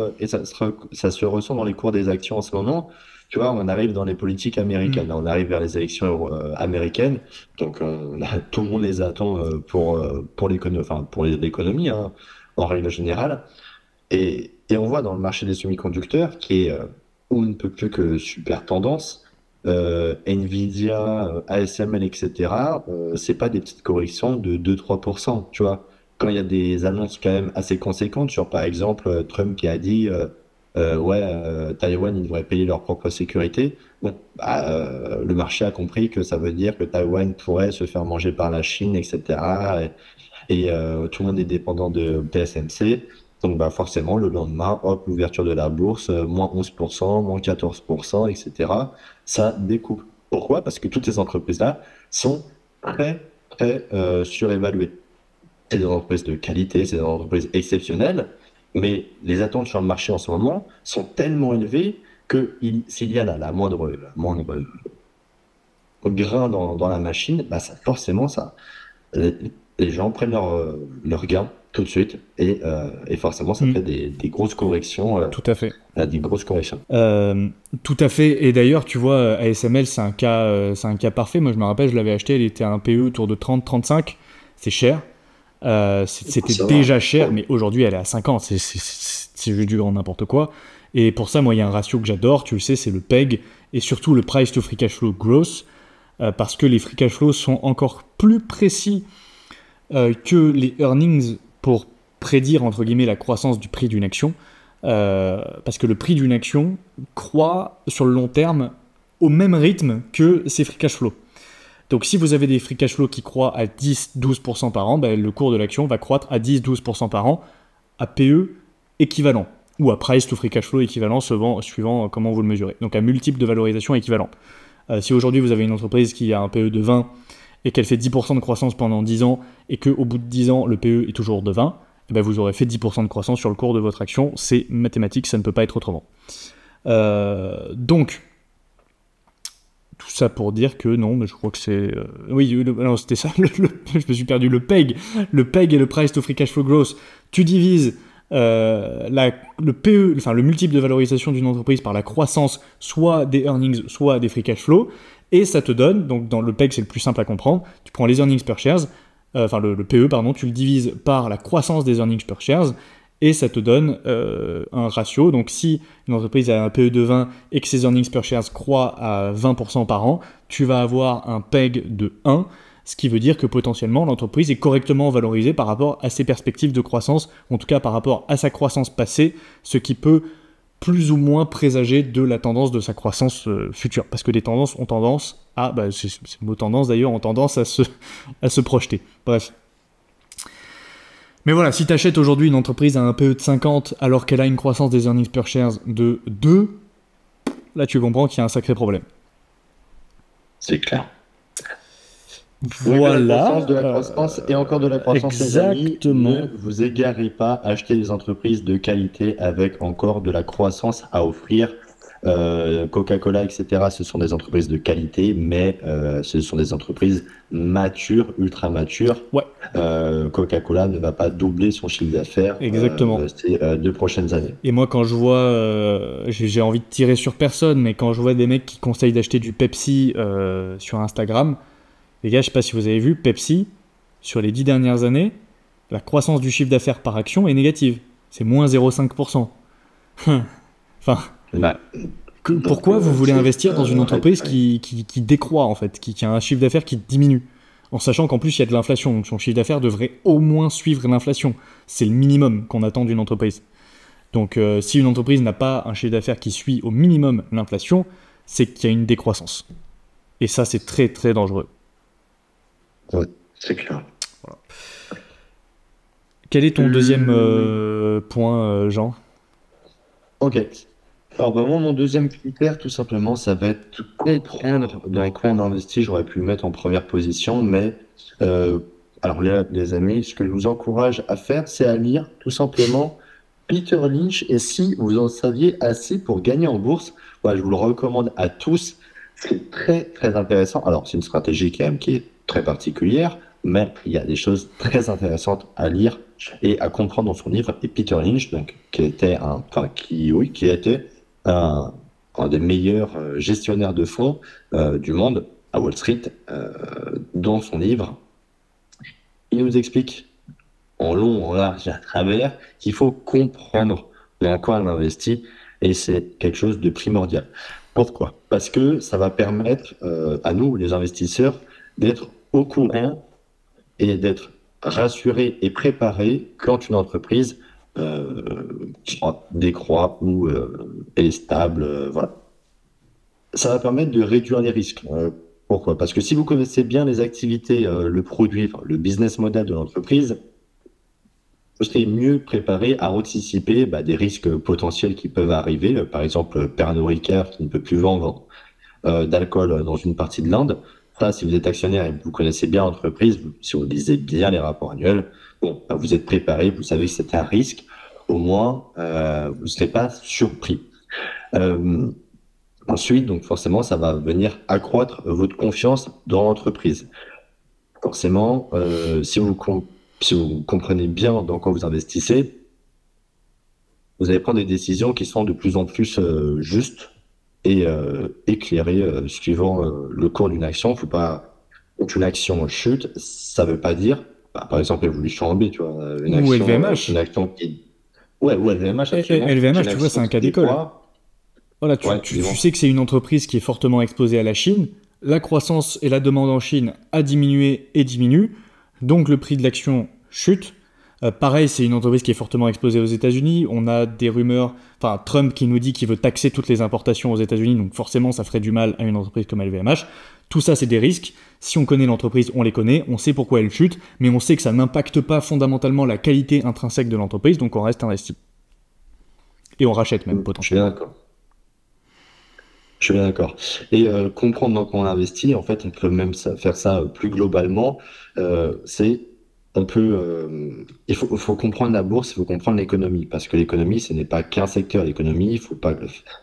ça se ressent dans les cours des actions en ce moment. Tu vois, on arrive dans les politiques américaines. Mm. Là, on arrive vers les élections américaines. Donc, tout le monde les attend pour l'économie, enfin, pour l'économie, hein, en règle générale. Et on voit dans le marché des semi-conducteurs, qui est on ne peut plus que super tendance, Nvidia, ASML, etc., c'est pas des petites corrections de 2-3%, tu vois. Quand il y a des annonces quand même assez conséquentes sur, par exemple, Trump qui a dit, ouais, Taïwan, ils devraient payer leur propre sécurité. Bon, bah, le marché a compris que ça veut dire que Taïwan pourrait se faire manger par la Chine, etc. Et tout le monde est dépendant de TSMC. Donc bah forcément, le lendemain, hop, l'ouverture de la bourse, moins 11%, moins 14%, etc. Ça découpe. Pourquoi? Parce que toutes ces entreprises-là sont très, très surévaluées. C'est des entreprises de qualité, c'est des entreprises exceptionnelles, mais les attentes sur le marché en ce moment sont tellement élevées que s'il y a la moindre grain dans la machine, bah ça, forcément, les, les gens prennent leur gain tout de suite et forcément ça Mm. fait des grosses corrections, Tout à fait. des grosses corrections. Tout à fait. Et d'ailleurs, tu vois, ASML, c'est un cas parfait. Moi, je me rappelle, je l'avais acheté, elle était à un PE autour de 30-35. C'est cher. C'était Ça va. déjà cher, mais aujourd'hui, elle est à 50. C'est juste du grand n'importe quoi. Et pour ça, moi, il y a un ratio que j'adore, tu le sais, c'est le PEG et surtout le Price to Free Cash Flow Growth, parce que les Free Cash Flows sont encore plus précis que les earnings pour prédire, entre guillemets, la croissance du prix d'une action. Parce que le prix d'une action croît sur le long terme au même rythme que ses free cash flow. Donc si vous avez des free cash flow qui croient à 10-12% par an, ben, le cours de l'action va croître à 10-12% par an à PE équivalent ou à price to free cash flow équivalent suivant comment vous le mesurez. Donc à multiple de valorisation équivalent. Si aujourd'hui vous avez une entreprise qui a un PE de 20 et qu'elle fait 10% de croissance pendant 10 ans et qu'au bout de 10 ans le PE est toujours de 20, eh ben vous aurez fait 10% de croissance sur le cours de votre action. C'est mathématique, ça ne peut pas être autrement. Donc, tout ça pour dire que non, mais je crois que c'est... oui, non, c'était ça, je me suis perdu. Le PEG et le Price to Free Cash Flow Growth, tu divises le PE, enfin le multiple de valorisation d'une entreprise par la croissance, soit des earnings, soit des free cash flow, et ça te donne, donc dans le PEG c'est le plus simple à comprendre, tu prends les earnings per shares, enfin le PE, pardon, tu le divises par la croissance des earnings per shares, et ça te donne un ratio. Donc si une entreprise a un PE de 20 et que ses earnings per shares croient à 20% par an, tu vas avoir un PEG de 1, ce qui veut dire que potentiellement l'entreprise est correctement valorisée par rapport à ses perspectives de croissance, en tout cas par rapport à sa croissance passée, ce qui peut plus ou moins présager de la tendance de sa croissance future. Parce que les tendances ont tendance à, c'est le mot tendance d'ailleurs, ont tendance à se projeter. Bref. Mais voilà, si tu achètes aujourd'hui une entreprise à un PE de 50 alors qu'elle a une croissance des earnings per shares de 2, là tu comprends qu'il y a un sacré problème. C'est clair. Voilà. De la croissance et encore de la croissance, les amis. Exactement. Ne vous égarez pas, achetez des entreprises de qualité avec encore de la croissance à offrir. Coca-Cola, etc., ce sont des entreprises de qualité, mais ce sont des entreprises matures, ultra matures. Ouais. Coca-Cola ne va pas doubler son chiffre d'affaires Exactement. ces 2 prochaines années. Et moi, quand je vois, j'ai envie de tirer sur personne, mais quand je vois des mecs qui conseillent d'acheter du Pepsi sur Instagram, les gars, je sais pas si vous avez vu, Pepsi, sur les 10 dernières années, la croissance du chiffre d'affaires par action est négative. C'est moins 0,5%. Enfin, Bah, pourquoi vous voulez investir dans une entreprise qui décroît, en fait, qui a un chiffre d'affaires qui diminue? En sachant qu'en plus, il y a de l'inflation. Donc son chiffre d'affaires devrait au moins suivre l'inflation. C'est le minimum qu'on attend d'une entreprise. Donc si une entreprise n'a pas un chiffre d'affaires qui suit au minimum l'inflation, c'est qu'il y a une décroissance. Et ça, c'est très très dangereux. Ouais, c'est clair. Voilà. Quel est ton deuxième point, Jean? Ok. Alors, bah, moi, mon deuxième critère, tout simplement, ça va être comprendre dans quoi on investit. J'aurais pu le mettre en première position, mais euh, alors, les amis, ce que je vous encourage à faire, c'est à lire tout simplement Peter Lynch. Et si vous en saviez assez pour gagner en bourse, voilà, je vous le recommande à tous. C'est très, très intéressant. Alors, c'est une stratégie quand même qui est très particulière, mais il y a des choses très intéressantes à lire et à comprendre dans son livre. Et Peter Lynch, donc, qui était oui, qui était un, un des meilleurs gestionnaires de fonds du monde à Wall Street, dans son livre, il nous explique en long, en large et à travers qu'il faut comprendre dans quoi on investit et c'est quelque chose de primordial. Pourquoi? Parce que ça va permettre à nous, les investisseurs, d'être au courant et d'être rassurés et préparés quand une entreprise décroît ou est stable. Voilà. Ça va permettre de réduire les risques. Pourquoi? Parce que si vous connaissez bien les activités, le produit, enfin, le business model de l'entreprise, vous serez mieux préparé à anticiper des risques potentiels qui peuvent arriver. Par exemple, Pernod Ricard qui ne peut plus vendre d'alcool dans une partie de l'Inde. Ça, si vous êtes actionnaire et que vous connaissez bien l'entreprise, si vous lisez bien les rapports annuels, bon, vous êtes préparé, vous savez que c'est un risque. Au moins, vous ne serez pas surpris. Euh, Ensuite, donc forcément, ça va venir accroître votre confiance dans l'entreprise. Forcément, si vous comprenez bien dans quoi vous investissez, vous allez prendre des décisions qui sont de plus en plus justes et éclairées suivant le cours d'une action. Faut pas quand une action chute, ça veut pas dire, par exemple, évolution en B, tu vois, Ou LVMH. une action qui, ouais, ou LVMH absolument, LVMH, une tu vois, c'est action un qui cas d'école. décroît. Voilà, Ouais, tu dis-moi. sais que c'est une entreprise qui est fortement exposée à la Chine. La croissance et la demande en Chine a diminué et diminue. Donc le prix de l'action chute. Pareil, c'est une entreprise qui est fortement exposée aux États-Unis. On a des rumeurs, enfin Trump qui nous dit qu'il veut taxer toutes les importations aux États-Unis. Donc forcément, ça ferait du mal à une entreprise comme LVMH. Tout ça, c'est des risques. Si on connaît l'entreprise, on les connaît. On sait pourquoi elle chute. Mais on sait que ça n'impacte pas fondamentalement la qualité intrinsèque de l'entreprise. Donc on reste investi. Et on rachète même Je suis bien potentiellement. d'accord. Je suis bien d'accord. Et comprendre dans quoi on investit, en fait, on peut même faire ça plus globalement. C'est, on peut, faut comprendre la bourse, il faut comprendre l'économie, parce que l'économie, ce n'est pas qu'un secteur. L'économie, il faut pas,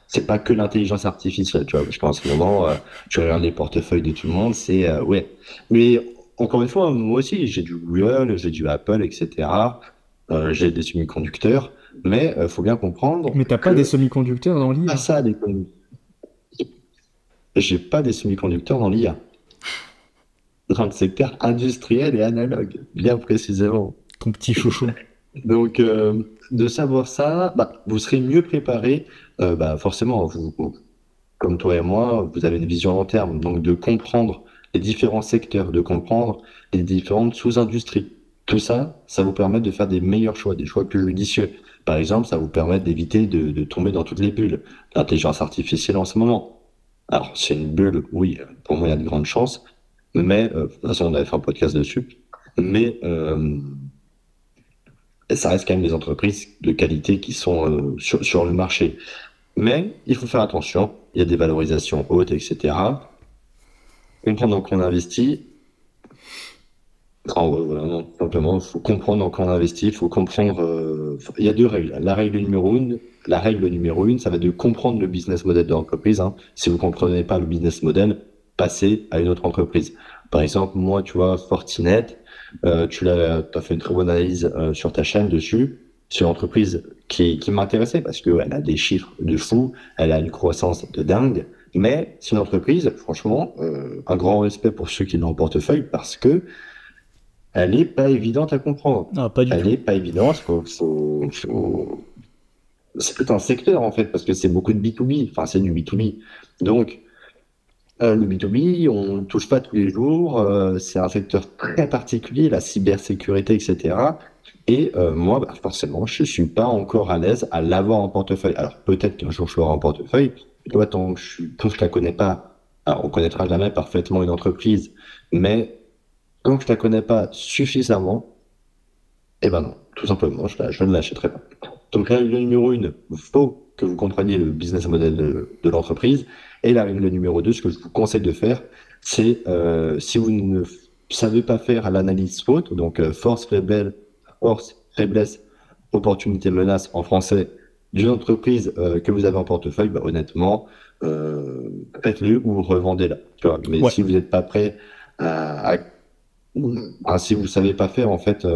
c'est pas que l'intelligence artificielle, tu vois. Parce qu'en ce moment, tu regardes les portefeuilles de tout le monde, c'est ouais. Mais encore une fois, moi aussi, j'ai du Google, j'ai du Apple, etc. J'ai des semi-conducteurs, mais faut bien comprendre Mais t'as pas des que semi-conducteurs dans pas l'IA. ça l'économie. J'ai pas des semi-conducteurs dans l'IA, dans le secteur industriel et analogue, bien précisément. Ton petit chouchou. Donc, de savoir ça, vous serez mieux préparé. Forcément, comme toi et moi, vous avez une vision long terme, donc de comprendre les différents secteurs, de comprendre les différentes sous-industries. Tout ça, ça vous permet de faire des meilleurs choix, des choix plus judicieux. Par exemple, ça vous permet d'éviter de tomber dans toutes les bulles. L'intelligence artificielle en ce moment. Alors, c'est une bulle, oui, pour moi, il y a de grandes chances, mais, de toute façon, on avait fait un podcast dessus, mais ça reste quand même des entreprises de qualité qui sont sur le marché. Mais il faut faire attention, il y a des valorisations hautes, etc. Comprendre dans quoi on investit, vraiment, simplement, il faut comprendre dans quoi on investit, il faut comprendre, il y a deux règles. La règle numéro une, ça va être de comprendre le business model de l'entreprise, hein. Si vous comprenez pas le business model, passez à une autre entreprise. Par exemple, moi, tu vois, Fortinet, t'as fait une très bonne analyse sur ta chaîne dessus, sur l'entreprise qui m'intéressait parce qu'elle a des chiffres de fou, elle a une croissance de dingue, mais c'est une entreprise, franchement, un grand respect pour ceux qui l'ont en portefeuille parce que elle est pas évidente à comprendre. Ah, pas du Elle tout. est pas évidente, c'est tout un secteur en fait parce que c'est beaucoup de B2B, enfin c'est du B2B. Donc Le B2B, on ne touche pas tous les jours. C'est un secteur très particulier, la cybersécurité, etc. Et moi, bah, forcément, je suis pas encore à l'aise à l'avoir en portefeuille. Alors peut-être qu'un jour je l'aurai en portefeuille. Toi, tant que je la connais pas, alors on connaîtra jamais parfaitement une entreprise, mais tant que je la connais pas suffisamment, eh ben non, tout simplement, je ne l'achèterai pas. Donc la règle numéro une, il faut que vous compreniez le business model de l'entreprise. Et la règle numéro deux, ce que je vous conseille de faire, c'est si vous ne savez pas faire l'analyse SWOT, donc force, faiblesse, opportunité, menace en français, d'une entreprise que vous avez en portefeuille, bah, honnêtement, faites-le ou revendez-la. Tu vois. Mais Ouais. si vous n'êtes pas prêt à si vous ne savez pas faire en fait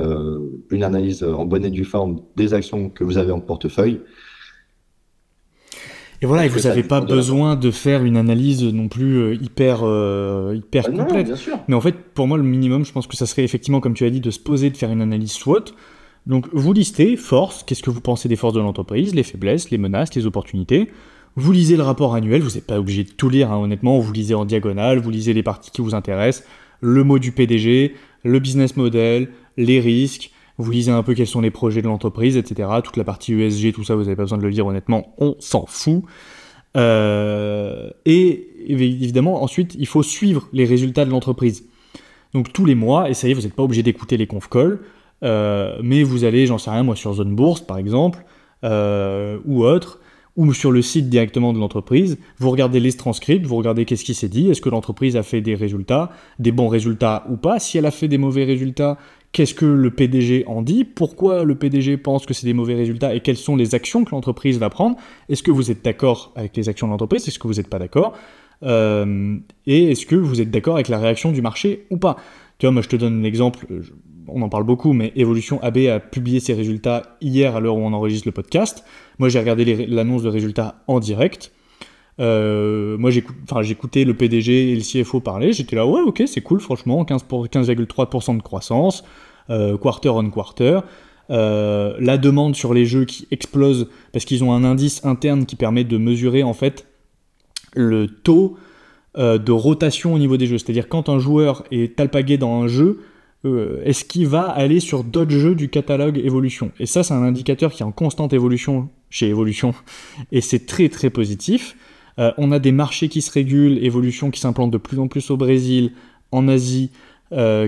une analyse en bonne et due forme des actions que vous avez en portefeuille, Et voilà, et vous faites-la n'avez du pas fond de la porte. besoin de faire une analyse non plus hyper Non, complète. bien sûr. Mais en fait, pour moi, le minimum, je pense que ça serait effectivement, comme tu as dit, de se poser, de faire une analyse SWOT. Donc, vous listez forces, qu'est-ce que vous pensez des forces de l'entreprise, les faiblesses, les menaces, les opportunités. Vous lisez le rapport annuel, vous n'êtes pas obligé de tout lire, hein, honnêtement. Vous lisez en diagonale, vous lisez les parties qui vous intéressent, le mot du PDG, le business model, les risques. Vous lisez un peu quels sont les projets de l'entreprise, etc. Toute la partie ESG, tout ça, vous n'avez pas besoin de le lire, honnêtement, on s'en fout. Et évidemment, ensuite, il faut suivre les résultats de l'entreprise. Donc tous les mois, et ça y est, vous n'êtes pas obligé d'écouter les conf calls, mais vous allez, j'en sais rien, moi, sur Zone Bourse, par exemple, ou autre, ou sur le site directement de l'entreprise, vous regardez les transcripts, vous regardez qu'est-ce qui s'est dit, est-ce que l'entreprise a fait des résultats, des bons résultats ou pas, si elle a fait des mauvais résultats, qu'est-ce que le PDG en dit, pourquoi le PDG pense que c'est des mauvais résultats et quelles sont les actions que l'entreprise va prendre, est-ce que vous êtes d'accord avec les actions de l'entreprise, est-ce que vous n'êtes pas d'accord, et est-ce que vous êtes d'accord avec la réaction du marché ou pas. Tu vois, moi je te donne un exemple, on en parle beaucoup, mais Evolution AB a publié ses résultats hier à l'heure où on enregistre le podcast. Moi j'ai regardé l'annonce de résultats en direct. Moi j'écoutais le PDG et le CFO parler, j'étais là, ouais ok c'est cool franchement, 15,3% de croissance, quarter on quarter. La demande sur les jeux qui explose parce qu'ils ont un indice interne qui permet de mesurer en fait le taux de rotation au niveau des jeux. C'est-à-dire quand un joueur est alpagué dans un jeu, est-ce qu'il va aller sur d'autres jeux du catalogue Evolution. Et ça, c'est un indicateur qui est en constante évolution chez Evolution, et c'est très très positif. On a des marchés qui se régulent, Evolution qui s'implante de plus en plus au Brésil, en Asie,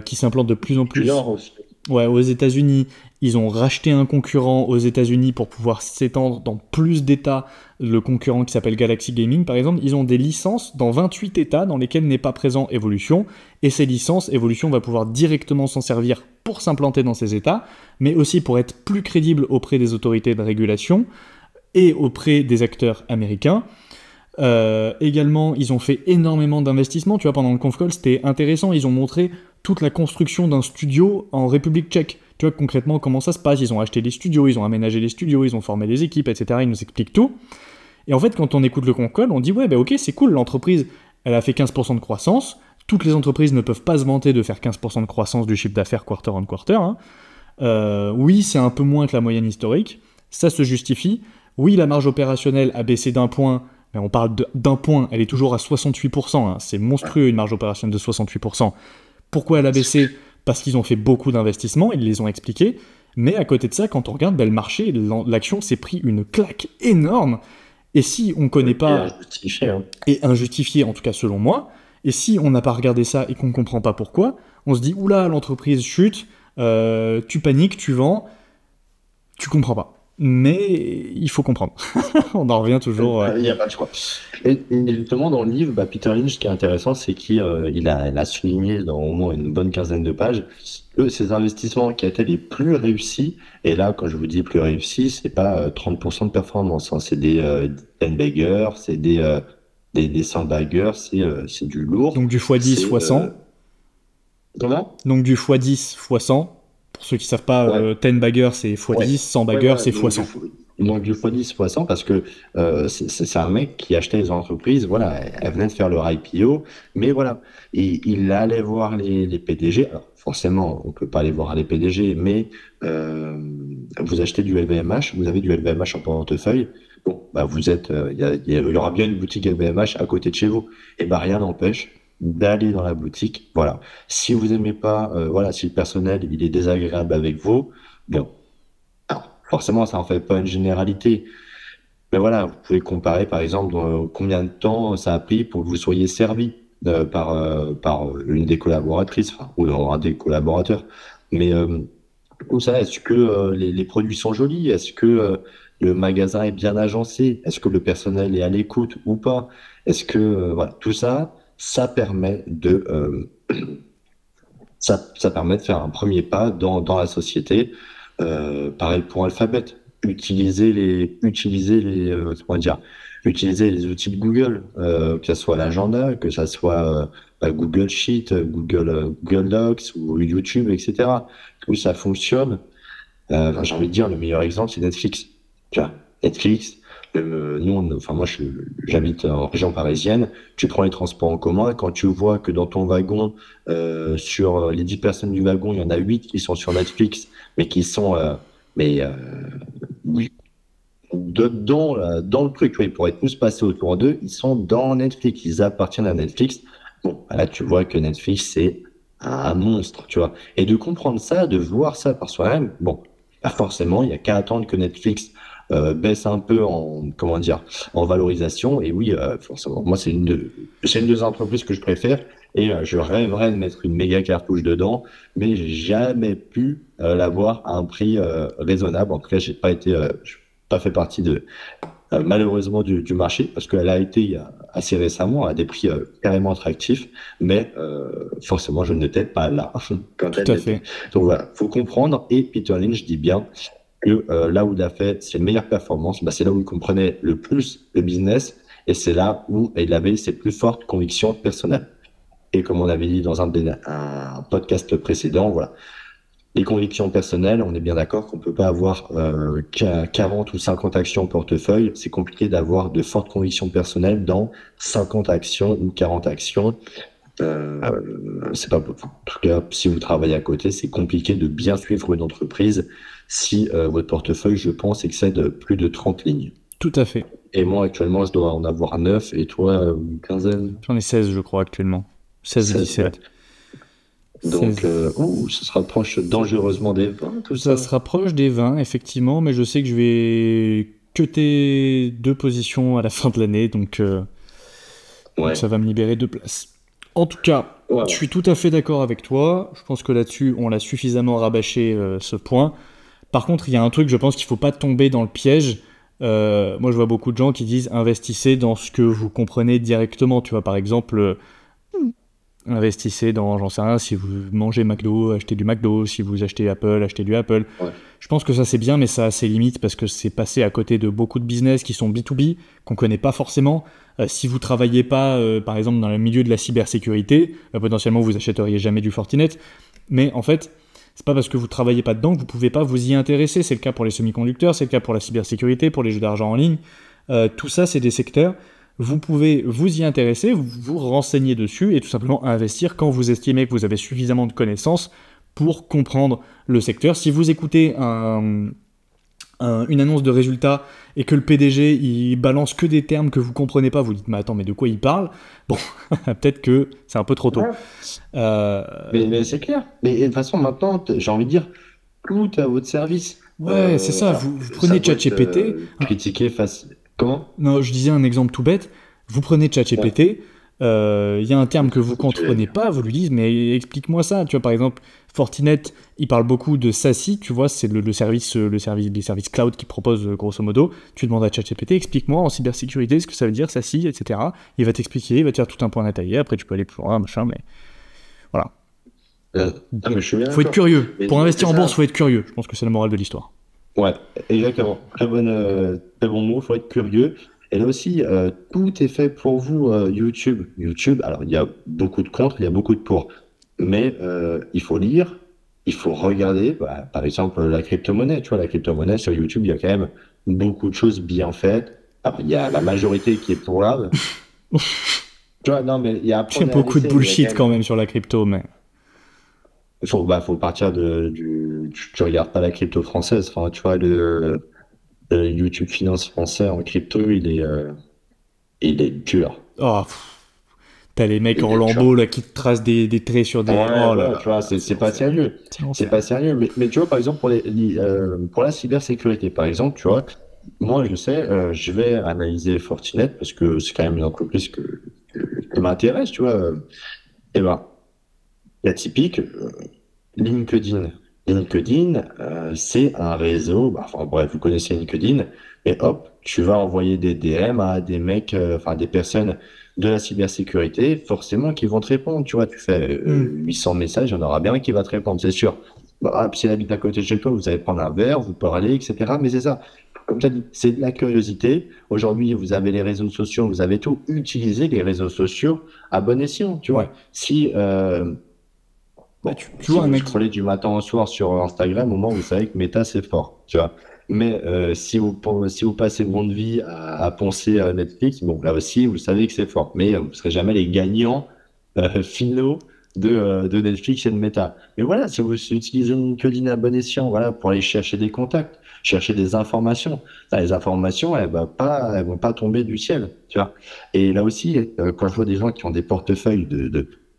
qui s'implante de plus en plus Aussi. ouais, aux États-Unis. Ils ont racheté un concurrent aux États-Unis pour pouvoir s'étendre dans plus d'États. Le concurrent qui s'appelle Galaxy Gaming, par exemple, ils ont des licences dans 28 États dans lesquels n'est pas présent Evolution. Et ces licences, Evolution va pouvoir directement s'en servir pour s'implanter dans ces États, mais aussi pour être plus crédible auprès des autorités de régulation et auprès des acteurs américains. Également, ils ont fait énormément d'investissements. Tu vois, pendant le conf call, c'était intéressant. Ils ont montré toute la construction d'un studio en République tchèque. Tu vois concrètement comment ça se passe. Ils ont acheté des studios, ils ont aménagé les studios, ils ont formé des équipes, etc. Ils nous expliquent tout. Et en fait, quand on écoute le conf call, on dit ouais, bah ok, c'est cool. L'entreprise, elle a fait 15% de croissance. Toutes les entreprises ne peuvent pas se vanter de faire 15% de croissance du chiffre d'affaires quarter on quarter. Hein. Oui, c'est un peu moins que la moyenne historique. Ça se justifie. Oui, la marge opérationnelle a baissé d'un point. Mais on parle d'un point, elle est toujours à 68%, hein. C'est monstrueux une marge opérationnelle de 68%. Pourquoi elle a baissé? Parce qu'ils ont fait beaucoup d'investissements, ils les ont expliqués. Mais à côté de ça, quand on regarde, ben, le marché, l'action s'est pris une claque énorme. Et si on ne connaît Et pas, injustifié, hein. et injustifié en tout cas selon moi, et si on n'a pas regardé ça et qu'on ne comprend pas pourquoi, on se dit, oula, l'entreprise chute, tu paniques, tu vends, tu comprends pas. Mais il faut comprendre. On en revient toujours. Il n'y a pas de choix. Et justement, dans le livre, bah, Peter Lynch, ce qui est intéressant, c'est qu'il a souligné dans au moins une bonne quinzaine de pages que ses investissements qui étaient les plus réussis, et là, quand je vous dis plus réussis, c'est pas 30% de performance, hein, c'est des 10 baggers, c'est des 100 baggers, c'est du lourd. Donc du x10 C'est x 100. comment? Donc du x10 x 100. Pour ceux qui savent pas, Ouais. 10 baggers c'est Ouais. x10, 100 Ouais, baggers voilà. c'est x 100. Donc du x10, x100, parce que c'est un mec qui achetait les entreprises, voilà, elle venait de faire leur IPO, mais voilà, et il allait voir les PDG. Alors, forcément, on peut pas aller voir les PDG, mais vous achetez du LVMH, vous avez du LVMH en portefeuille, Bon, bah vous êtes, il y aura bien une boutique LVMH à côté de chez vous. Et bah rien n'empêche d'aller dans la boutique. Voilà. Si vous aimez pas, voilà, si le personnel il est désagréable avec vous, bon, alors, forcément ça en fait pas une généralité. Mais voilà, vous pouvez comparer par exemple combien de temps ça a pris pour que vous soyez servi par une des collaboratrices, enfin, ou un des collaborateurs. Mais comme ça, est-ce que les produits sont jolis? Est-ce que le magasin est bien agencé? Est-ce que le personnel est à l'écoute ou pas? Est-ce que voilà, tout ça, ça permet ça permet de faire un premier pas dans la société. Pareil pour Alphabet. Comment dire, utiliser les outils de Google, que ce soit l'agenda, que ce soit Google Sheet, Google Docs ou YouTube, etc. Tout ça fonctionne. Enfin, j'ai envie de dire, le meilleur exemple, c'est Netflix. Tu vois, Netflix, enfin, moi, j'habite en région parisienne. Tu prends les transports en commun. Quand tu vois que dans ton wagon, sur les 10 personnes du wagon, il y en a 8 qui sont sur Netflix, mais qui sont, mais, oui, dedans, là, dans le truc, tu vois, ils pourraient tous passer autour d'eux. Ils sont dans Netflix. Ils appartiennent à Netflix. Bon, là, tu vois que Netflix, c'est un monstre, tu vois. Et de comprendre ça, de voir ça par soi-même, bon, pas forcément, il n'y a qu'à attendre que Netflix baisse un peu en, comment dire, en valorisation. Et oui, forcément, moi, c'est une des entreprises que je préfère. Et je rêverais de mettre une méga cartouche dedans, mais j'ai jamais pu l'avoir à un prix raisonnable. En tout cas, j'ai pas fait partie malheureusement du marché parce qu'elle a été il y a assez récemment à des prix carrément attractifs, mais forcément je n'étais pas là quand Tout elle à l'était. fait. Donc voilà, faut comprendre. Et Peter Lynch dit bien que là où il a fait ses meilleures performances, bah, c'est là où il comprenait le plus le business et c'est là où il avait ses plus fortes convictions personnelles. Et comme on avait dit dans un podcast précédent, voilà, les convictions personnelles, on est bien d'accord qu'on peut pas avoir 40 ou 50 actions en portefeuille. C'est compliqué d'avoir de fortes convictions personnelles dans 50 actions ou 40 actions. C'est pas, enfin, en tout cas, si vous travaillez à côté, c'est compliqué de bien suivre une entreprise si votre portefeuille, je pense, excède plus de 30 lignes. Tout à fait. Et moi, actuellement, je dois en avoir 9 et toi, une quinzaine, J'en ai 16, je crois, actuellement. 16 ou 16, ouais. 17. Donc, 16. ça se rapproche dangereusement des 20, tout Ça ça. se rapproche des 20, effectivement, mais je sais que je vais cutter 2 positions à la fin de l'année, donc Ouais. ça va me libérer 2 places. En tout cas, Ouais, je ouais. suis tout à fait d'accord avec toi. Je pense que là-dessus, on l'a suffisamment rabâché ce point. Par contre, il y a un truc, je pense qu'il faut pas tomber dans le piège. Moi, je vois beaucoup de gens qui disent investissez dans ce que vous comprenez directement. Tu vois, par exemple, investissez dans, j'en sais rien, si vous mangez McDo, achetez du McDo, si vous achetez Apple, achetez du Apple. Ouais. Je pense que ça c'est bien, mais ça a ses limites parce que c'est passé à côté de beaucoup de business qui sont B2B, qu'on connaît pas forcément. Si vous travaillez pas, par exemple, dans le milieu de la cybersécurité, potentiellement vous achèteriez jamais du Fortinet. Mais en fait, c'est pas parce que vous travaillez pas dedans que vous pouvez pas vous y intéresser. C'est le cas pour les semi-conducteurs, c'est le cas pour la cybersécurité, pour les jeux d'argent en ligne. Tout ça, c'est des secteurs. Vous pouvez vous y intéresser, vous renseigner dessus et tout simplement investir quand vous estimez que vous avez suffisamment de connaissances pour comprendre le secteur. Si vous écoutez une annonce de résultats et que le PDG il balance que des termes que vous comprenez pas, vous dites mais attends, mais de quoi il parle? Bon, peut-être que c'est un peu trop tôt. Ouais. Euh, Mais c'est clair. Mais de toute façon, maintenant, j'ai envie de dire, tout est à votre service. ouais, c'est ça, Alors, vous ça prenez peut être ChatGPT. critiqué face. Comment? Non, je disais un exemple tout bête. Vous prenez Ouais. ChatGPT, il y a un terme que vous C'est ce que tu veux comprenez dire. pas, vous lui dites, mais explique-moi ça. Tu vois, par exemple, Fortinet, il parle beaucoup de SASI, tu vois, c'est le service, les services cloud qu'il propose grosso modo. Tu demandes à ChatGPT, explique-moi en cybersécurité ce que ça veut dire SASI, etc. Il va t'expliquer, il va te faire tout un point détaillé. Après, tu peux aller plus loin, machin, mais voilà. Non, mais je suis bien Faut être d'accord. curieux. Mais Pour c'est investir en bourse, ça. faut être curieux. Je pense que c'est la morale de l'histoire. Ouais, exactement. Très bon mot, faut être curieux. Et là aussi, tout est fait pour vous, YouTube. YouTube, alors il y a beaucoup de contre, il y a beaucoup de pour. Mais il faut lire, il faut regarder, bah, par exemple, la crypto-monnaie. Tu vois, la crypto-monnaie sur YouTube, il y a quand même beaucoup de choses bien faites. Alors, il y a la majorité qui est pour là. Tu vois, non, mais il y a à Il y a prendre et à beaucoup de laisser, mais il y a quand bullshit même. quand même sur la crypto, mais Faut partir tu regardes pas la crypto française. Enfin, tu vois, YouTube Finance français en crypto, il est dur. Oh, t'as les mecs Il en est dur. lambeaux là qui te tracent des traits sur des. Ouais, Oh là voilà, tu vois, là, c'est c'est pas l'enfer. sérieux. C'est C'est l'enfer. pas sérieux. Mais tu vois, par exemple, pour la cybersécurité, par exemple, tu vois, moi, je sais, je vais analyser Fortinet parce que c'est quand même une entreprise qui m'intéresse, tu vois. Et ben, la typique, LinkedIn. LinkedIn, c'est un réseau, bah, enfin bref, vous connaissez LinkedIn, et hop, tu vas envoyer des DM à des mecs, enfin des personnes de la cybersécurité, forcément qui vont te répondre, tu vois, tu fais Hmm. 800 messages, il y en aura bien un qui va te répondre, c'est sûr. Bah, s'il habite à côté de chez toi, vous allez prendre un verre, vous parlez, etc. Mais c'est ça, comme tu as dit, c'est de la curiosité. Aujourd'hui, vous avez les réseaux sociaux, vous avez tout. Utilisez les réseaux sociaux à bon escient, tu Ouais. vois. Si, Bah, bon, tu si vois un vous mec. scrollez du matin au soir sur Instagram, au moins vous savez que Meta c'est fort, tu vois. Mais si vous passez votre vie à poncer Netflix, bon là aussi vous savez que c'est fort. Mais vous ne serez jamais les gagnants finaux de Netflix et de Meta. Mais voilà, si vous utilisez LinkedIn à bon escient, voilà, pour aller chercher des contacts, chercher des informations. Ça, les informations, elles vont pas tomber du ciel, tu vois. Et là aussi, quand je vois des gens qui ont des portefeuilles